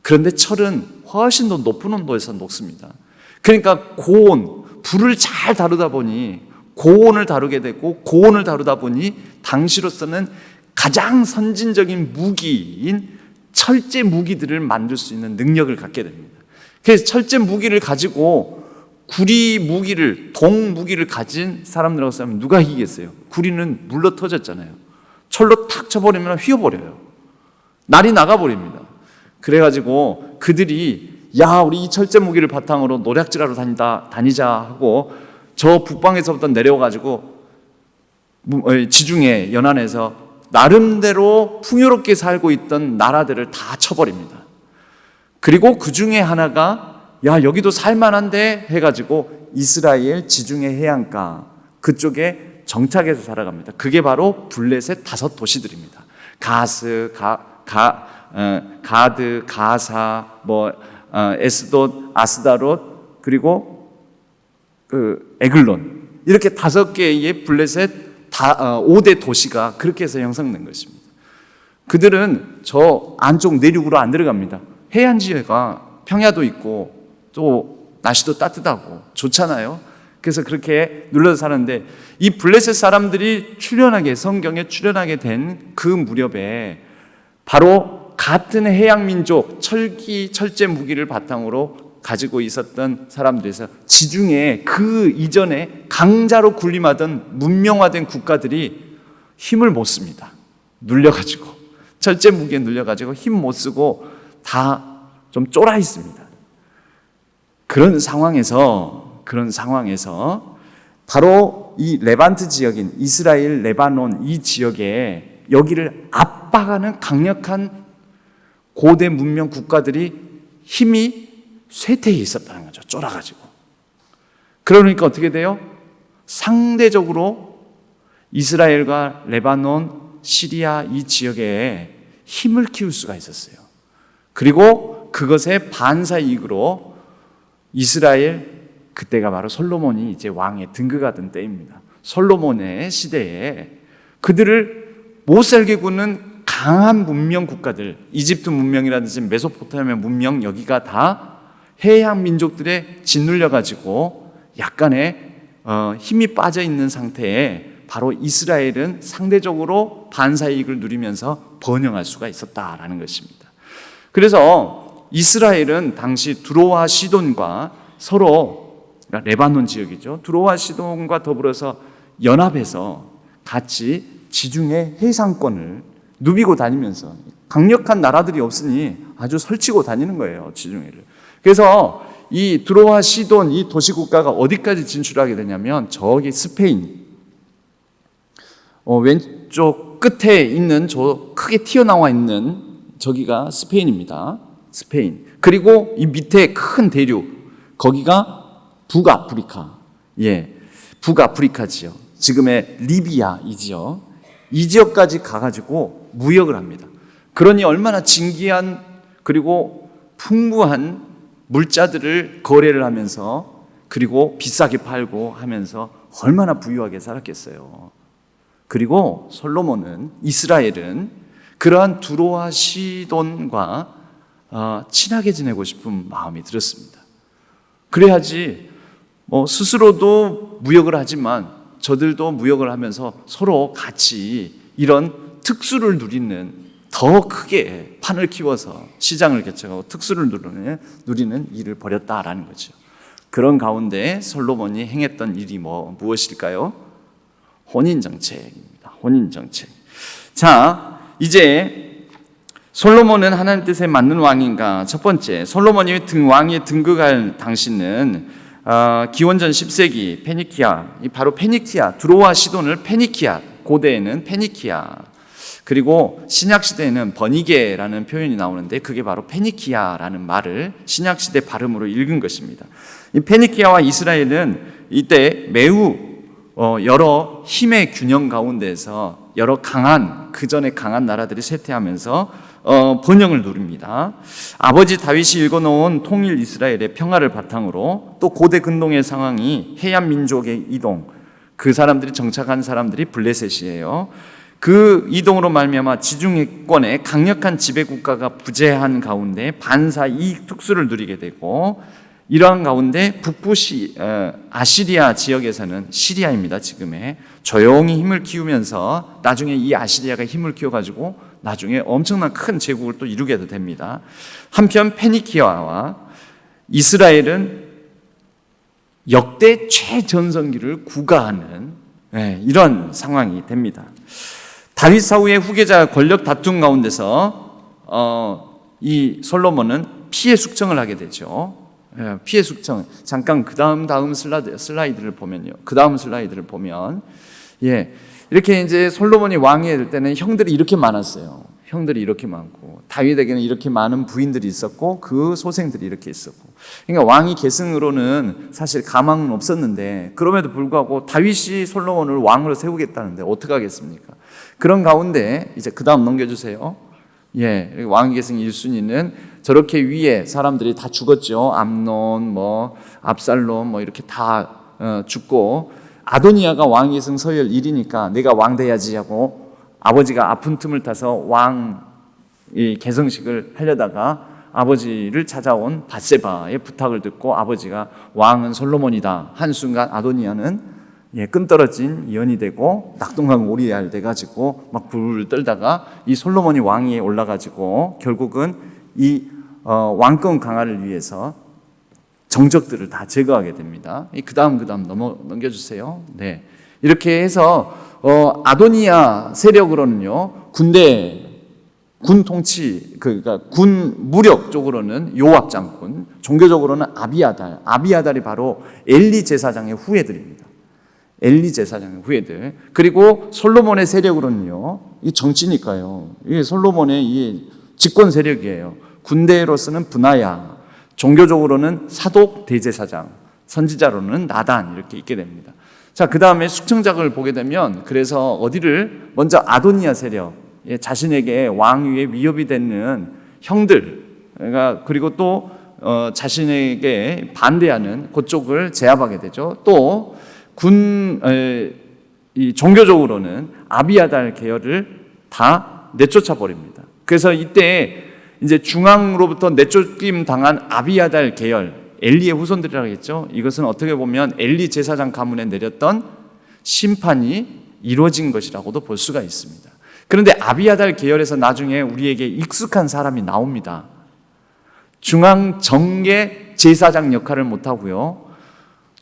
그런데 철은 훨씬 더 높은 온도에서 녹습니다. 그러니까 고온, 불을 잘 다루다 보니 고온을 다루게 되고, 고온을 다루다 보니 당시로서는 가장 선진적인 무기인 철제 무기들을 만들 수 있는 능력을 갖게 됩니다. 그래서 철제 무기를 가지고 구리 무기를, 동 무기를 가진 사람들하고 싸우면 누가 이기겠어요? 구리는 물러 터졌잖아요. 철로 탁 쳐버리면 휘어버려요. 날이 나가버립니다. 그래가지고 그들이, 야, 우리 이 철제 무기를 바탕으로 노략질하러 다니자 하고, 저 북방에서부터 내려와가지고 지중해 연안에서 나름대로 풍요롭게 살고 있던 나라들을 다 쳐버립니다. 그리고 그 중에 하나가, 야, 여기도 살만한데 해가지고 이스라엘 지중해 해안가 그쪽에 정착해서 살아갑니다. 그게 바로 블레셋 5도시들입니다. 가드, 가사, 에스돗, 아스다롯, 그리고 에글론, 이렇게 5개의 블레셋 5대 도시가 그렇게 해서 형성된 것입니다. 그들은 저 안쪽 내륙으로 안 들어갑니다. 해안 지역가 평야도 있고 또 날씨도 따뜻하고 좋잖아요. 그래서 그렇게 눌러서 사는데, 이 블레셋 사람들이 성경에 출현하게 된 그 무렵에 바로 같은 해양 민족, 철제 무기를 바탕으로 가지고 있었던 사람들에서 지중해 그 이전에 강자로 군림하던 문명화된 국가들이 힘을 못 씁니다. 눌려가지고, 철제 무기에 눌려가지고 힘 못 쓰고 다 좀 쫄아 있습니다. 그런 상황에서 바로 이 레반트 지역인 이스라엘, 레바논 이 지역에 여기를 압박하는 강력한 고대 문명 국가들이 힘이 쇠퇴해 있었다는 거죠. 쫄아가지고. 그러니까 어떻게 돼요? 상대적으로 이스라엘과 레바논, 시리아 이 지역에 힘을 키울 수가 있었어요. 그리고 그것의 반사이익으로 이스라엘, 그때가 바로 솔로몬이 이제 왕에 등극하던 때입니다. 솔로몬의 시대에 그들을 못 살게 구는 강한 문명 국가들, 이집트 문명이라든지 메소포타미아 문명, 여기가 다 해양 민족들에 짓눌려가지고 약간의 힘이 빠져 있는 상태에 바로 이스라엘은 상대적으로 반사이익을 누리면서 번영할 수가 있었다라는 것입니다. 그래서 이스라엘은 당시 두로와 시돈과 서로, 그러니까 레바논 지역이죠. 두로와 시돈과 더불어서 연합해서 같이 지중해 해상권을 누비고 다니면서, 강력한 나라들이 없으니 아주 설치고 다니는 거예요, 지중해를. 그래서 이 두로와 시돈 이 도시국가가 어디까지 진출하게 되냐면 저기 스페인, 왼쪽 끝에 있는 저 크게 튀어나와 있는 저기가 스페인입니다. 스페인. 그리고 이 밑에 큰 대륙, 거기가 북아프리카. 북아프리카 지역. 지금의 리비아 이 지역. 이 지역까지 가가지고 무역을 합니다. 그러니 얼마나 진귀한 그리고 풍부한 물자들을 거래를 하면서, 그리고 비싸게 팔고 하면서 얼마나 부유하게 살았겠어요. 그리고 솔로몬은, 이스라엘은 그러한 두로와 시돈과 친하게 지내고 싶은 마음이 들었습니다. 그래야지 스스로도 무역을 하지만 저들도 무역을 하면서 서로 같이 이런 특수를 누리는, 더 크게 판을 키워서 시장을 개척하고 특수를 누리는 일을 벌였다라는 거죠. 그런 가운데 솔로몬이 행했던 일이 무엇일까요? 혼인정책입니다. 혼인정책. 자, 이제 솔로몬은 하나님 뜻에 맞는 왕인가? 첫 번째, 솔로몬이 왕위에 등극할 당시는 기원전 10세기 페니키아, 바로 페니키아, 두로와 시돈을 페니키아, 고대에는 페니키아, 그리고 신약시대에는 버니게라는 표현이 나오는데 그게 바로 페니키아라는 말을 신약시대 발음으로 읽은 것입니다. 이 페니키아와 이스라엘은 이때 매우 여러 힘의 균형 가운데서 여러 그 전에 강한 나라들이 쇠퇴하면서 번영을 누립니다. 아버지 다윗이 읽어놓은 통일 이스라엘의 평화를 바탕으로 또 고대 근동의 상황이 해안 민족의 이동, 그 사람들이 정착한 사람들이 블레셋이에요. 그 이동으로 말미암아 지중해권의 강력한 지배국가가 부재한 가운데 반사 이익 특수를 누리게 되고, 이러한 가운데 북부 아시리아 지역에서는, 시리아입니다 지금의, 조용히 힘을 키우면서 나중에 이 아시리아가 힘을 키워가지고 나중에 엄청난 큰 제국을 또 이루게 됩니다. 한편 페니키아와 이스라엘은 역대 최전성기를 구가하는 이런 상황이 됩니다. 다윗 사후의 후계자 권력 다툼 가운데서 이 솔로몬은 피해 숙청을 하게 되죠. 피해 숙청. 잠깐 그 다음 슬라이드를 보면요. 그 다음 슬라이드를 보면, 이렇게 이제 솔로몬이 왕이 될 때는 형들이 이렇게 많았어요. 형들이 이렇게 많고, 다윗에게는 이렇게 많은 부인들이 있었고, 그 소생들이 이렇게 있었고. 그러니까 왕이 계승으로는 사실 가망은 없었는데, 그럼에도 불구하고 다윗이 솔로몬을 왕으로 세우겠다는데 어떻게 하겠습니까? 그런 가운데 이제 그 다음 넘겨주세요. 왕위 계승 1순위는 저렇게 위에 사람들이 다 죽었죠. 암논, 압살롬, 이렇게 다 죽고, 아도니아가 왕위 계승 서열 1위니까 내가 왕 돼야지 하고 아버지가 아픈 틈을 타서 왕 계승식을 하려다가 아버지를 찾아온 밧세바의 부탁을 듣고 아버지가 왕은 솔로몬이다 한 순간 아도니아는 끈떨어진 연이 되고 낙동강 오리알 돼가지고 막 불을 떨다가 이 솔로몬이 왕위에 올라가지고 결국은 이 왕권 강화를 위해서 정적들을 다 제거하게 됩니다. 그 다음 넘겨주세요. 이렇게 해서 아도니아 세력으로는요, 군 통치, 그러니까 군 무력 쪽으로는 요압 장군, 종교적으로는 아비아달이 바로 엘리 제사장의 후예들입니다. 엘리 제사장의 후예들. 그리고 솔로몬의 세력으로는요, 이 정치니까요, 이게 솔로몬의 이 집권 세력이에요. 군대로서는 브나야, 종교적으로는 사독 대제사장, 선지자로는 나단, 이렇게 있게 됩니다. 자, 그 다음에 숙청작을 보게 되면, 그래서 어디를 먼저 아도니아 세력, 자신에게 왕위에 위협이 되는 형들, 그리고 또 자신에게 반대하는 그쪽을 제압하게 되죠. 또 이 종교적으로는 아비아달 계열을 다 내쫓아 버립니다. 그래서 이때 이제 중앙으로부터 내쫓김 당한 아비아달 계열, 엘리의 후손들이라고 했죠. 이것은 어떻게 보면 엘리 제사장 가문에 내렸던 심판이 이루어진 것이라고도 볼 수가 있습니다. 그런데 아비아달 계열에서 나중에 우리에게 익숙한 사람이 나옵니다. 중앙 정계 제사장 역할을 못하고요,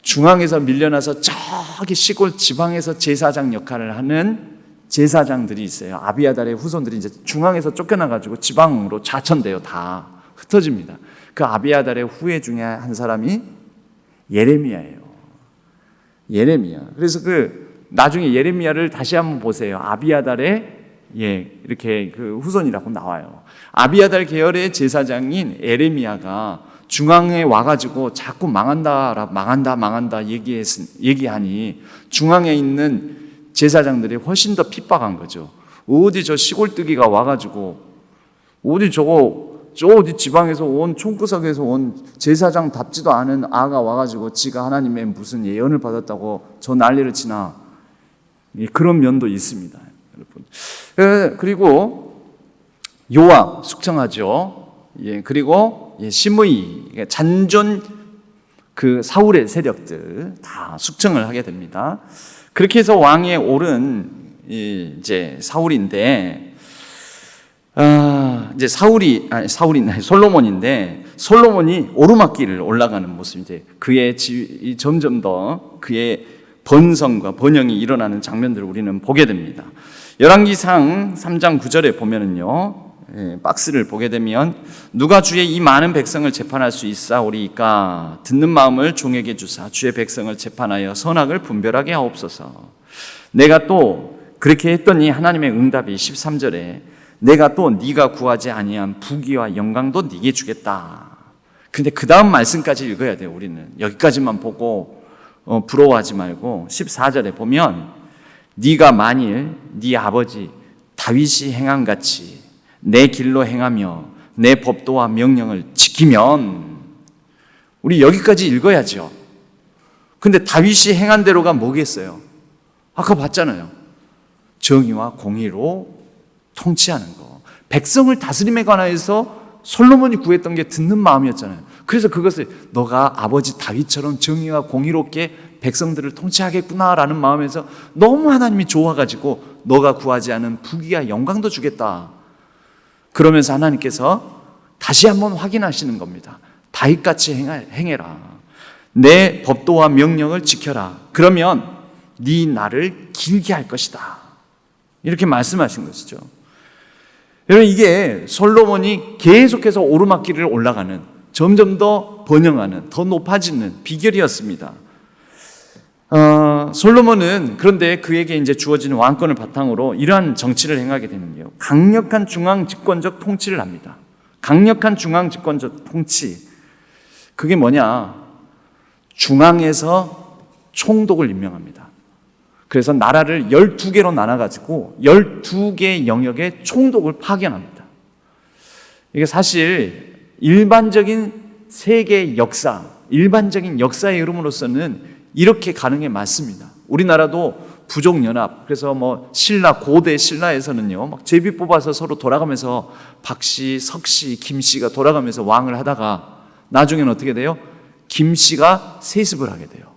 중앙에서 밀려나서 저기 시골 지방에서 제사장 역할을 하는 제사장들이 있어요. 아비아달의 후손들이 이제 중앙에서 쫓겨나가지고 지방으로 좌천돼요. 다 흩어집니다. 그 아비아달의 후예 중에 한 사람이 예레미야예요. 예레미야. 그래서 나중에 예레미야를 다시 한번 보세요. 아비아달의 이렇게 그 후손이라고 나와요. 아비아달 계열의 제사장인 예레미야가 중앙에 와가지고 자꾸 망한다 얘기하니 중앙에 있는 제사장들이 훨씬 더 핍박한 거죠. 어디 저 시골뜨기가 와가지고 어디 어디 지방에서 온 총구석에서 온 제사장답지도 않은 아가 와가지고 지가 하나님의 무슨 예언을 받았다고 저 난리를 치나, 그런 면도 있습니다, 여러분. 그리고 요압 숙청하죠. 그리고 시므이, 잔존 사울의 세력들 다 숙청을 하게 됩니다. 그렇게 해서 왕에 오른 이제 사울인데, 이제 솔로몬인데, 솔로몬이 오르막길을 올라가는 모습, 이제 그의 점점 더 그의 번성과 번영이 일어나는 장면들을 우리는 보게 됩니다. 열왕기상 3장 9절에 보면은요, 박스를 보게 되면, 누가 주의 이 많은 백성을 재판할 수 있사오리이까? 듣는 마음을 종에게 주사 주의 백성을 재판하여 선악을 분별하게 하옵소서. 내가 또 그렇게 했더니 하나님의 응답이 13절에 내가 또 네가 구하지 아니한 부귀와 영광도 네게 주겠다. 근데 그 다음 말씀까지 읽어야 돼요. 우리는 여기까지만 보고 부러워하지 말고 14절에 보면 네가 만일 네 아버지 다윗이 행함같이 내 길로 행하며 내 법도와 명령을 지키면, 우리 여기까지 읽어야죠. 근데 다윗이 행한 대로가 뭐겠어요? 아까 봤잖아요. 정의와 공의로 통치하는 거. 백성을 다스림에 관하여서 솔로몬이 구했던 게 듣는 마음이었잖아요. 그래서 그것을 너가 아버지 다윗처럼 정의와 공의롭게 백성들을 통치하겠구나라는 마음에서 너무 하나님이 좋아가지고 너가 구하지 않은 부귀와 영광도 주겠다. 그러면서 하나님께서 다시 한번 확인하시는 겁니다. 다윗같이 행해라. 내 법도와 명령을 지켜라. 그러면 네 날을 길게 할 것이다. 이렇게 말씀하신 것이죠. 여러분, 이게 솔로몬이 계속해서 오르막길을 올라가는, 점점 더 번영하는, 더 높아지는 비결이었습니다. 솔로몬은 그런데 그에게 이제 주어진 왕권을 바탕으로 이러한 정치를 행하게 되는 게요, 강력한 중앙 집권적 통치를 합니다. 강력한 중앙 집권적 통치. 그게 뭐냐? 중앙에서 총독을 임명합니다. 그래서 나라를 12개로 나눠가지고 12개 영역의 총독을 파견합니다. 이게 사실 일반적인 세계 역사, 일반적인 역사의 흐름으로서는 이렇게 가는 게 맞습니다. 우리나라도 부족연합, 그래서 신라, 고대 신라에서는요, 막 제비 뽑아서 서로 돌아가면서 박씨, 석씨, 김씨가 돌아가면서 왕을 하다가 나중에는 어떻게 돼요? 김씨가 세습을 하게 돼요.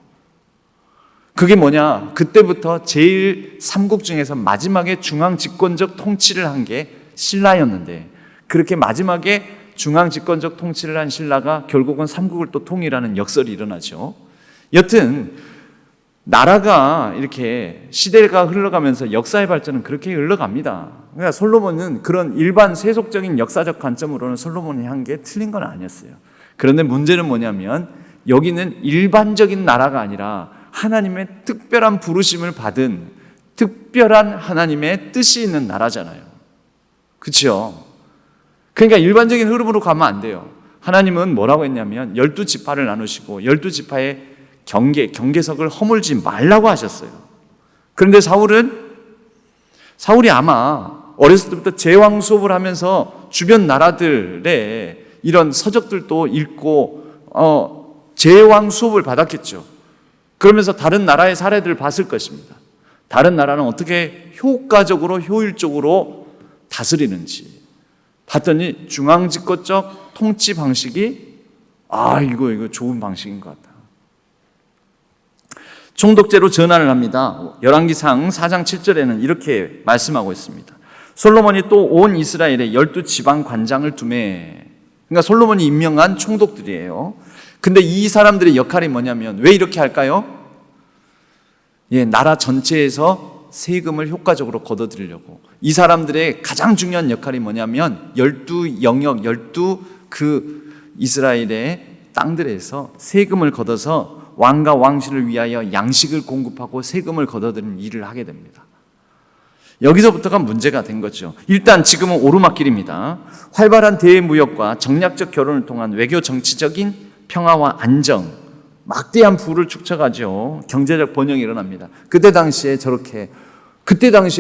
그게 뭐냐? 그때부터 제일 삼국 중에서 마지막에 중앙 집권적 통치를 한 게 신라였는데, 그렇게 마지막에 중앙 집권적 통치를 한 신라가 결국은 삼국을 또 통일하는 역설이 일어나죠. 여튼 나라가 이렇게 시대가 흘러가면서 역사의 발전은 그렇게 흘러갑니다. 그러니까 솔로몬은 그런 일반 세속적인 역사적 관점으로는 솔로몬이 한 게 틀린 건 아니었어요. 그런데 문제는 뭐냐면 여기는 일반적인 나라가 아니라 하나님의 특별한 부르심을 받은 특별한 하나님의 뜻이 있는 나라잖아요. 그렇죠? 그러니까 일반적인 흐름으로 가면 안 돼요. 하나님은 뭐라고 했냐면 12지파를 나누시고 12지파의 경계석을 허물지 말라고 하셨어요. 그런데 사울이 아마 어렸을 때부터 제왕 수업을 하면서 주변 나라들의 이런 서적들도 읽고 제왕 수업을 받았겠죠. 그러면서 다른 나라의 사례들을 봤을 것입니다. 다른 나라는 어떻게 효과적으로 효율적으로 다스리는지 봤더니 중앙집권적 통치 방식이 이거 좋은 방식인 것 같다. 총독제로 전환을 합니다. 열왕기상 4장 7절에는 이렇게 말씀하고 있습니다. 솔로몬이 또 온 이스라엘에 12지방 관장을 두매. 그러니까 솔로몬이 임명한 총독들이에요. 근데 이 사람들의 역할이 뭐냐면 왜 이렇게 할까요? 나라 전체에서 세금을 효과적으로 걷어들이려고. 이 사람들의 가장 중요한 역할이 뭐냐면 12영역, 12그 이스라엘의 땅들에서 세금을 걷어서 왕과 왕실을 위하여 양식을 공급하고 세금을 걷어들이는 일을 하게 됩니다. 여기서부터가 문제가 된 거죠. 일단 지금은 오르막길입니다. 활발한 대무역과 정략적 결혼을 통한 외교 정치적인 평화와 안정, 막대한 부를 축적하죠. 경제적 번영이 일어납니다. 그때 당시에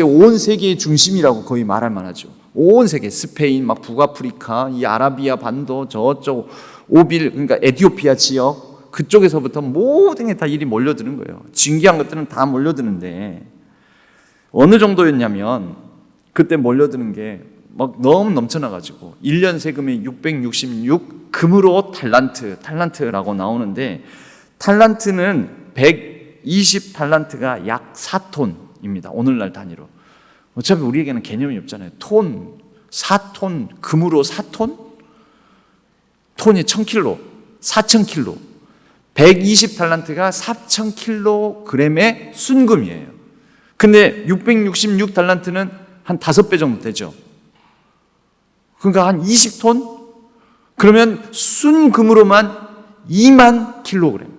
온 세계의 중심이라고 거의 말할 만하죠. 온 세계, 스페인, 북아프리카, 이 아라비아 반도, 저쪽 오빌, 그러니까 에티오피아 지역, 그쪽에서부터 모든 게 다 일이 몰려드는 거예요. 진귀한 것들은 다 몰려드는데 어느 정도였냐면 그때 몰려드는 게 너무 넘쳐나가지고 1년 세금이 666 금으로 탈란트라고 나오는데, 탈란트는 120탈란트가 약 4톤입니다. 오늘날 단위로. 어차피 우리에게는 개념이 없잖아요. 톤, 4톤, 금으로 4톤? 톤이 1000킬로, 4000킬로. 120탈란트가 4000kg의 순금이에요. 근데 666탈란트는 한 5배 정도 되죠. 그러니까 한 20톤? 그러면 순금으로만 2만 킬로그램.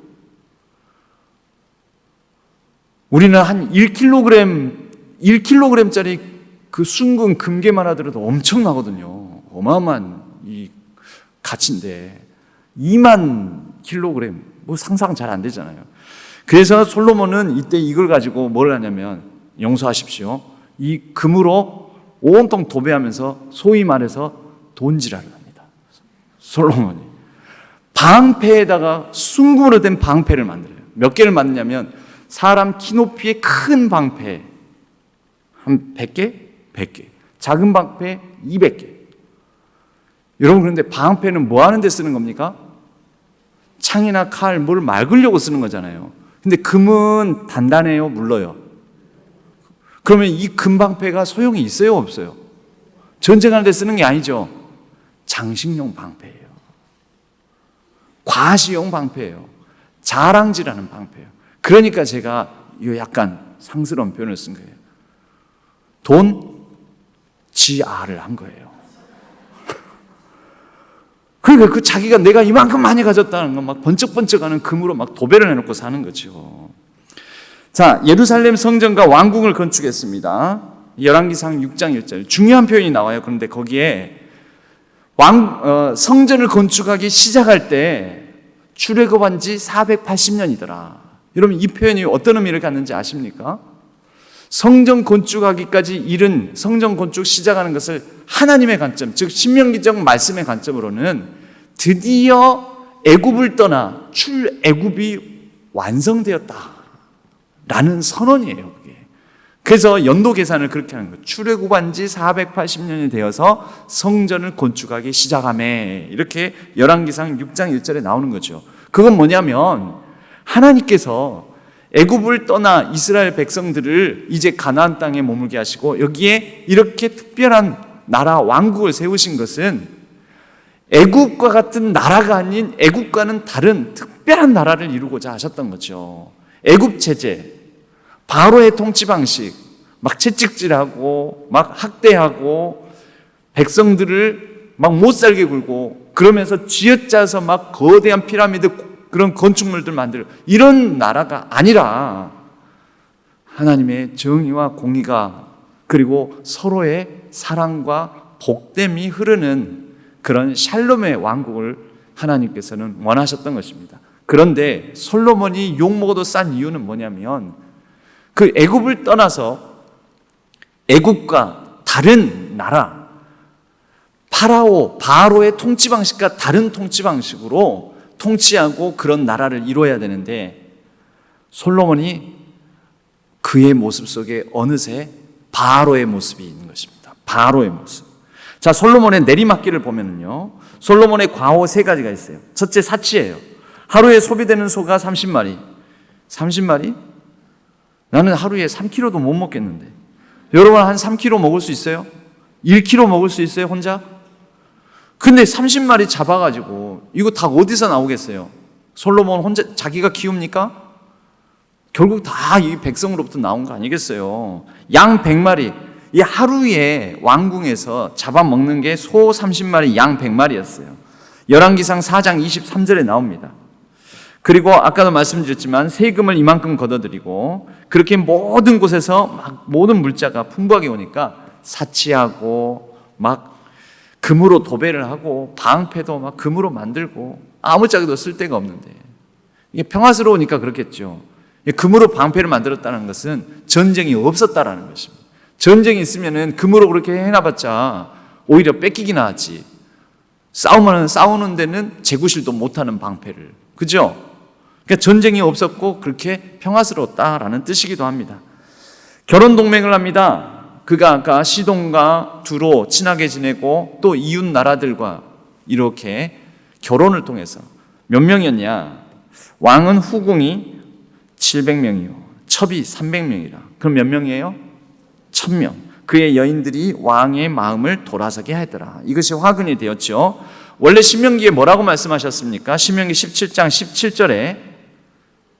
우리는 한 1kg 1kg짜리 그 순금 금괴만 하더라도 엄청나거든요. 어마어마한 이 가치인데 2만 킬로그램, 뭐 상상 잘 안 되잖아요. 그래서 솔로몬은 이때 이걸 가지고 뭘 하냐면, 용서하십시오, 이 금으로 온통 도배하면서 소위 말해서 돈지랄을 합니다. 솔로몬이 방패에다가 순금으로 된 방패를 만들어요. 몇 개를 만드냐면 사람 키 높이의 큰 방패 한 100개? 100개. 작은 방패 200개. 여러분, 그런데 방패는 뭐 하는 데 쓰는 겁니까? 창이나 칼, 뭘 막으려고 쓰는 거잖아요. 근데 금은 단단해요, 물러요? 그러면 이 금방패가 소용이 있어요, 없어요? 전쟁하는 데 쓰는 게 아니죠. 장식용 방패예요. 과시용 방패예요. 자랑질하는 방패예요. 그러니까 제가 이 약간 상스러운 표현을 쓴 거예요. 돈, 지아를 한 거예요. 그러니까 그 자기가 내가 이만큼 많이 가졌다는 거 막 번쩍번쩍하는 금으로 막 도배를 해놓고 사는 거죠. 자, 예루살렘 성전과 왕궁을 건축했습니다. 열왕기상 6장 1절 중요한 표현이 나와요. 그런데 거기에 성전을 건축하기 시작할 때 출애굽한 지 480년이더라. 여러분, 이 표현이 어떤 의미를 갖는지 아십니까? 성전 건축하기까지 이른 성전 건축 시작하는 것을 하나님의 관점, 즉 신명기적 말씀의 관점으로는 드디어 애굽을 떠나 출애굽이 완성되었다라는 선언이에요. 그게. 그래서 연도 계산을 그렇게 하는 거예요. 출애굽한 지 480년이 되어서 성전을 건축하기 시작하매, 이렇게 열왕기상 6장 1절에 나오는 거죠. 그건 뭐냐면 하나님께서 애굽을 떠나 이스라엘 백성들을 이제 가나안 땅에 머물게 하시고 여기에 이렇게 특별한 나라 왕국을 세우신 것은 애굽과 같은 나라가 아닌 애굽과는 다른 특별한 나라를 이루고자 하셨던 거죠. 애굽 체제, 바로의 통치 방식, 막 채찍질하고 막 학대하고 백성들을 막 못 살게 굴고 그러면서 쥐어짜서 막 거대한 피라미드 그런 건축물들 만들고 이런 나라가 아니라 하나님의 정의와 공의가 그리고 서로의 사랑과 복됨이 흐르는 그런 샬롬의 왕국을 하나님께서는 원하셨던 것입니다. 그런데 솔로몬이 욕먹어도 싼 이유는 뭐냐면 그 애굽을 떠나서 애굽과 다른 나라, 바로의 통치 방식과 다른 통치 방식으로 통치하고 그런 나라를 이루어야 되는데 솔로몬이 그의 모습 속에 어느새 바로의 모습이 있는 것입니다. 바로의 모습. 자, 솔로몬의 내리막길을 보면은요, 솔로몬의 과오 세 가지가 있어요. 첫째, 사치예요. 하루에 소비되는 소가 30마리. 30마리? 나는 하루에 3kg도 못 먹겠는데. 여러분, 한 3kg 먹을 수 있어요? 1kg 먹을 수 있어요, 혼자? 근데 30마리 잡아가지고 이거 다 어디서 나오겠어요? 솔로몬 혼자 자기가 키웁니까? 결국 다 이 백성으로부터 나온 거 아니겠어요? 양 100마리, 이 하루에 왕궁에서 잡아먹는 게 소 30마리, 양 100마리였어요. 열왕기상 4장 23절에 나옵니다. 그리고 아까도 말씀드렸지만 세금을 이만큼 걷어들이고 그렇게 모든 곳에서 막 모든 물자가 풍부하게 오니까 사치하고 막 금으로 도배를 하고 방패도 막 금으로 만들고 아무짝에도 쓸 데가 없는데 이게 평화스러우니까 그렇겠죠. 금으로 방패를 만들었다는 것은 전쟁이 없었다라는 것입니다. 전쟁이 있으면은 금으로 그렇게 해놔봤자 오히려 뺏기기나 하지. 싸우는 데는 재구실도 못하는 방패를, 그죠? 그러니까 전쟁이 없었고 그렇게 평화스러웠다라는 뜻이기도 합니다. 결혼 동맹을 합니다. 그가 아까 시돈과 두로 친하게 지내고 또 이웃 나라들과 이렇게 결혼을 통해서 몇 명이었냐? 왕은 후궁이 700명이요 첩이 300명이라. 그럼 몇 명이에요? 1000명. 그의 여인들이 왕의 마음을 돌아서게 하더라. 이것이 화근이 되었죠. 원래 신명기에 뭐라고 말씀하셨습니까? 신명기 17장 17절에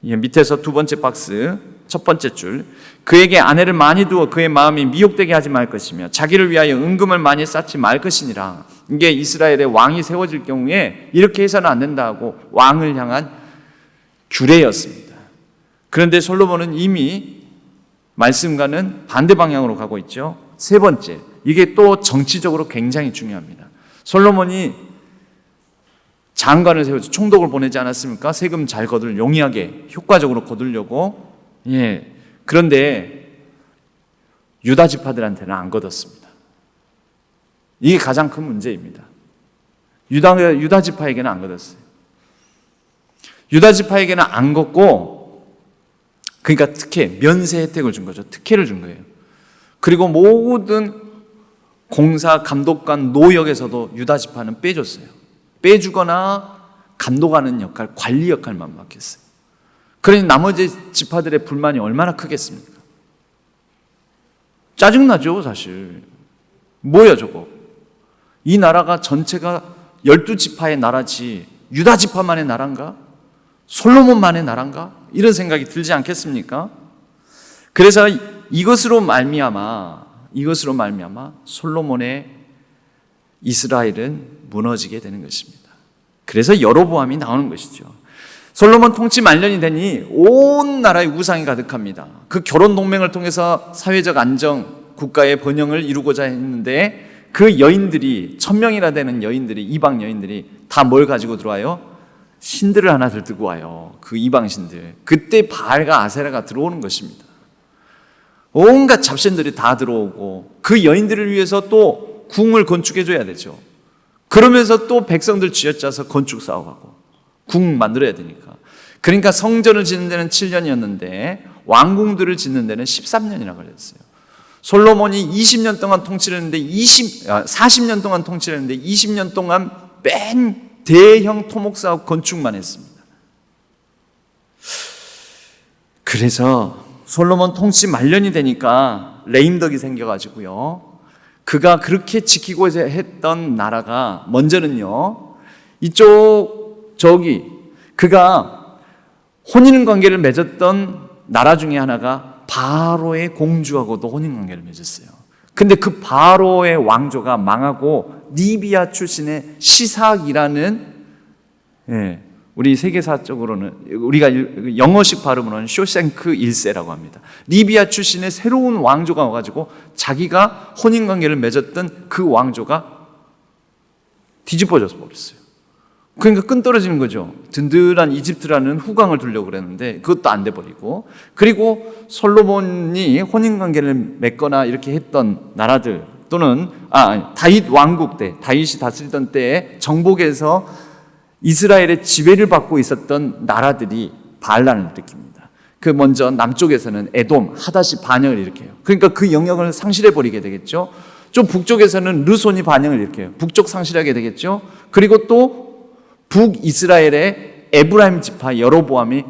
밑에서 두 번째 박스 첫 번째 줄, 그에게 아내를 많이 두어 그의 마음이 미혹되게 하지 말 것이며 자기를 위하여 은금을 많이 쌓지 말 것이니라. 이게 이스라엘의 왕이 세워질 경우에 이렇게 해서는 안 된다고 왕을 향한 규례였습니다. 그런데 솔로몬은 이미 말씀과는 반대 방향으로 가고 있죠. 세 번째, 이게 또 정치적으로 굉장히 중요합니다. 솔로몬이 장관을 세워서 총독을 보내지 않았습니까? 세금 잘 거둘, 용이하게 효과적으로 거두려고. 그런데 유다 지파들한테는 안 거뒀습니다. 이게 가장 큰 문제입니다. 유다 지파에게는 안 거뒀어요. 유다 지파에게는 안 걷고, 그러니까 특혜, 면세 혜택을 준 거죠. 특혜를 준 거예요. 그리고 모든 공사, 감독관, 노역에서도 유다 지파는 빼줬어요. 빼주거나 감독하는 역할, 관리 역할만 맡겼어요. 그러니 나머지 지파들의 불만이 얼마나 크겠습니까? 짜증나죠, 사실. 뭐야 저거? 이 나라가 전체가 12지파의 나라지 유다 지파만의 나라인가? 솔로몬만의 나라인가? 이런 생각이 들지 않겠습니까? 그래서 이것으로 말미암아 솔로몬의 이스라엘은 무너지게 되는 것입니다. 그래서 여로보암이 나오는 것이죠. 솔로몬 통치 말년이 되니 온 나라에 우상이 가득합니다. 그 결혼 동맹을 통해서 사회적 안정, 국가의 번영을 이루고자 했는데 그 여인들이 1000명이나 되는 여인들이, 이방 여인들이 다 뭘 가지고 들어와요? 신들을 하나 들고 와요. 그 이방 신들. 그때 바알과 아세라가 들어오는 것입니다. 온갖 잡신들이 다 들어오고 그 여인들을 위해서 또 궁을 건축해 줘야 되죠. 그러면서 또 백성들 쥐어짜서 건축 사업하고 궁 만들어야 되니까. 그러니까 성전을 짓는 데는 7년이었는데 왕궁들을 짓는 데는 13년이나 걸렸어요. 솔로몬이 20년 동안 통치를 했는데 40년 동안 통치를 했는데 20년 동안 맨 대형 토목사업 건축만 했습니다. 그래서 솔로몬 통치 말년이 되니까 레임덕이 생겨가지고요. 그가 그렇게 지키고 했던 나라가 먼저는요. 그가 혼인관계를 맺었던 나라 중에 하나가 바로의 공주하고도 혼인관계를 맺었어요. 근데 그 바로의 왕조가 망하고 리비아 출신의 시삭이라는, 우리 세계사적으로는 우리가 영어식 발음으로는 쇼생크 1세라고 합니다. 리비아 출신의 새로운 왕조가 와가지고 자기가 혼인관계를 맺었던 그 왕조가 뒤집어져서 버렸어요. 그러니까 끈 떨어지는 거죠. 든든한 이집트라는 후광을 두려고 그랬는데 그것도 안 돼버리고, 그리고 솔로몬이 혼인관계를 맺거나 이렇게 했던 나라들 또는 다윗 왕국 때, 다윗이 다스리던 때에 정복에서 이스라엘의 지배를 받고 있었던 나라들이 반란을 일으킵니다. 그 먼저 남쪽에서는 에돔, 하닷이 반역을 일으켜요. 그러니까 그 영역을 상실해버리게 되겠죠. 좀 북쪽에서는 르손이 반역을 일으켜요. 북쪽 상실하게 되겠죠. 그리고 또 북이스라엘의 에브라임 지파 여로보암이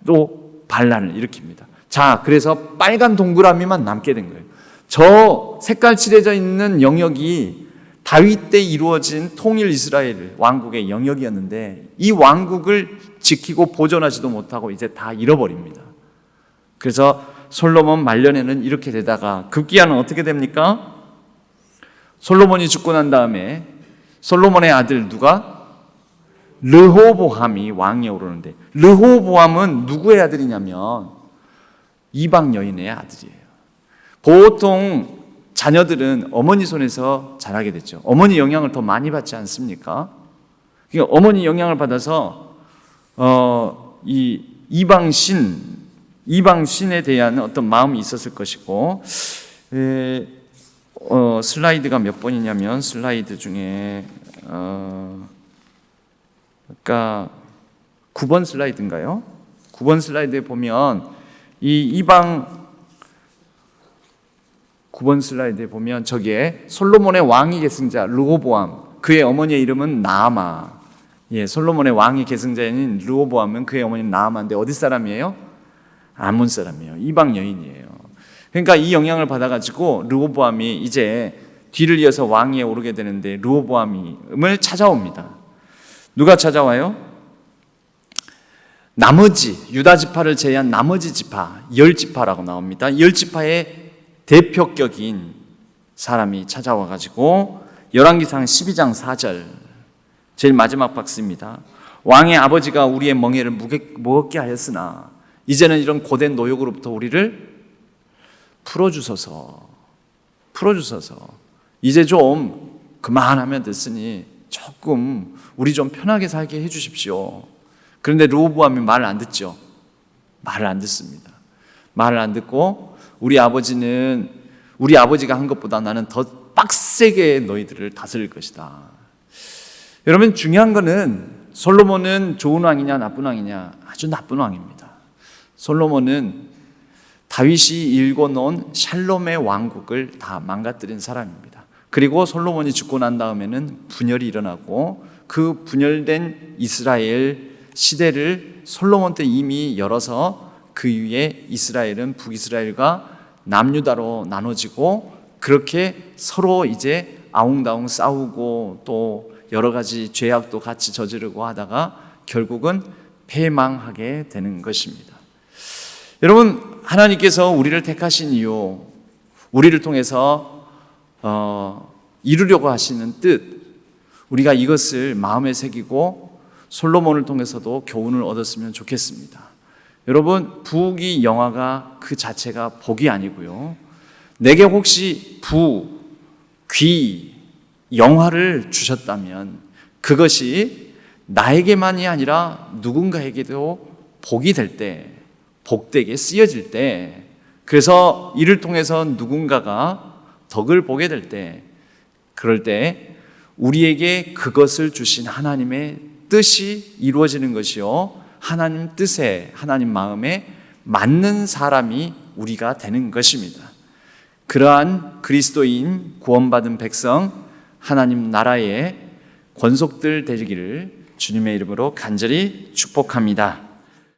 또 반란을 일으킵니다. 자, 그래서 빨간 동그라미만 남게 된 거예요. 저 색깔 칠해져 있는 영역이 다윗 때 이루어진 통일 이스라엘 왕국의 영역이었는데 이 왕국을 지키고 보존하지도 못하고 이제 다 잃어버립니다. 그래서 솔로몬 말년에는 이렇게 되다가 급기야는 어떻게 됩니까? 솔로몬이 죽고 난 다음에 솔로몬의 아들 누가? 르호보암이 왕위에 오르는데, 르호보암은 누구의 아들이냐면 이방 여인의 아들이에요. 보통 자녀들은 어머니 손에서 자라게 됐죠. 어머니 영향을 더 많이 받지 않습니까? 그러니까 어머니 영향을 받아서 이 이방신에 대한 어떤 마음이 있었을 것이고, 슬라이드가 몇 번이냐면 슬라이드 중에 그러니까 9번 슬라이드인가요? 9번 슬라이드에 보면 이 9번 슬라이드에 보면 저기에 솔로몬의 왕위 계승자 르호보암, 그의 어머니의 이름은 나아마. 솔로몬의 왕위 계승자인 르호보암은 그의 어머니는 나아마인데 어디 사람이에요? 아몬 사람이에요. 이방 여인이에요. 그러니까 이 영향을 받아가지고 르호보암이 이제 뒤를 이어서 왕위에 오르게 되는데 르호보암을 찾아옵니다. 누가 찾아와요? 나머지 유다 지파를 제외한 나머지 지파 10지파라고 나옵니다. 10지파의 대표격인 사람이 찾아와가지고 열왕기상 12장 4절 제일 마지막 박스입니다. 왕의 아버지가 우리의 멍에를 무겁게 하였으나 이제는 이런 고된 노역으로부터 우리를 풀어주소서. 이제 좀 그만하면 됐으니 조금 우리 좀 편하게 살게 해주십시오. 그런데 르호보암이 말을 안 듣죠. 말을 안 듣습니다. 말을 안 듣고 우리 아버지가 한 것보다 나는 더 빡세게 너희들을 다스릴 것이다. 여러분, 중요한 거는 솔로몬은 좋은 왕이냐 나쁜 왕이냐? 아주 나쁜 왕입니다. 솔로몬은 다윗이 일궈놓은 샬롬의 왕국을 다 망가뜨린 사람입니다. 그리고 솔로몬이 죽고 난 다음에는 분열이 일어나고 그 분열된 이스라엘 시대를 솔로몬 때 이미 열어서 그 위에 이스라엘은 북이스라엘과 남유다로 나눠지고 그렇게 서로 이제 아웅다웅 싸우고 또 여러 가지 죄악도 같이 저지르고 하다가 결국은 패망하게 되는 것입니다. 여러분, 하나님께서 우리를 택하신 이유, 우리를 통해서 이루려고 하시는 뜻, 우리가 이것을 마음에 새기고 솔로몬을 통해서도 교훈을 얻었으면 좋겠습니다. 여러분, 부귀 영화가 그 자체가 복이 아니고요, 내게 혹시 부, 귀, 영화를 주셨다면 그것이 나에게만이 아니라 누군가에게도 복이 될 때, 복되게 쓰여질 때, 그래서 이를 통해서 누군가가 덕을 보게 될 때, 그럴 때 우리에게 그것을 주신 하나님의 뜻이 이루어지는 것이요, 하나님 뜻에, 하나님 마음에 맞는 사람이 우리가 되는 것입니다. 그러한 그리스도인 구원받은 백성, 하나님 나라의 권속들 되기를 주님의 이름으로 간절히 축복합니다.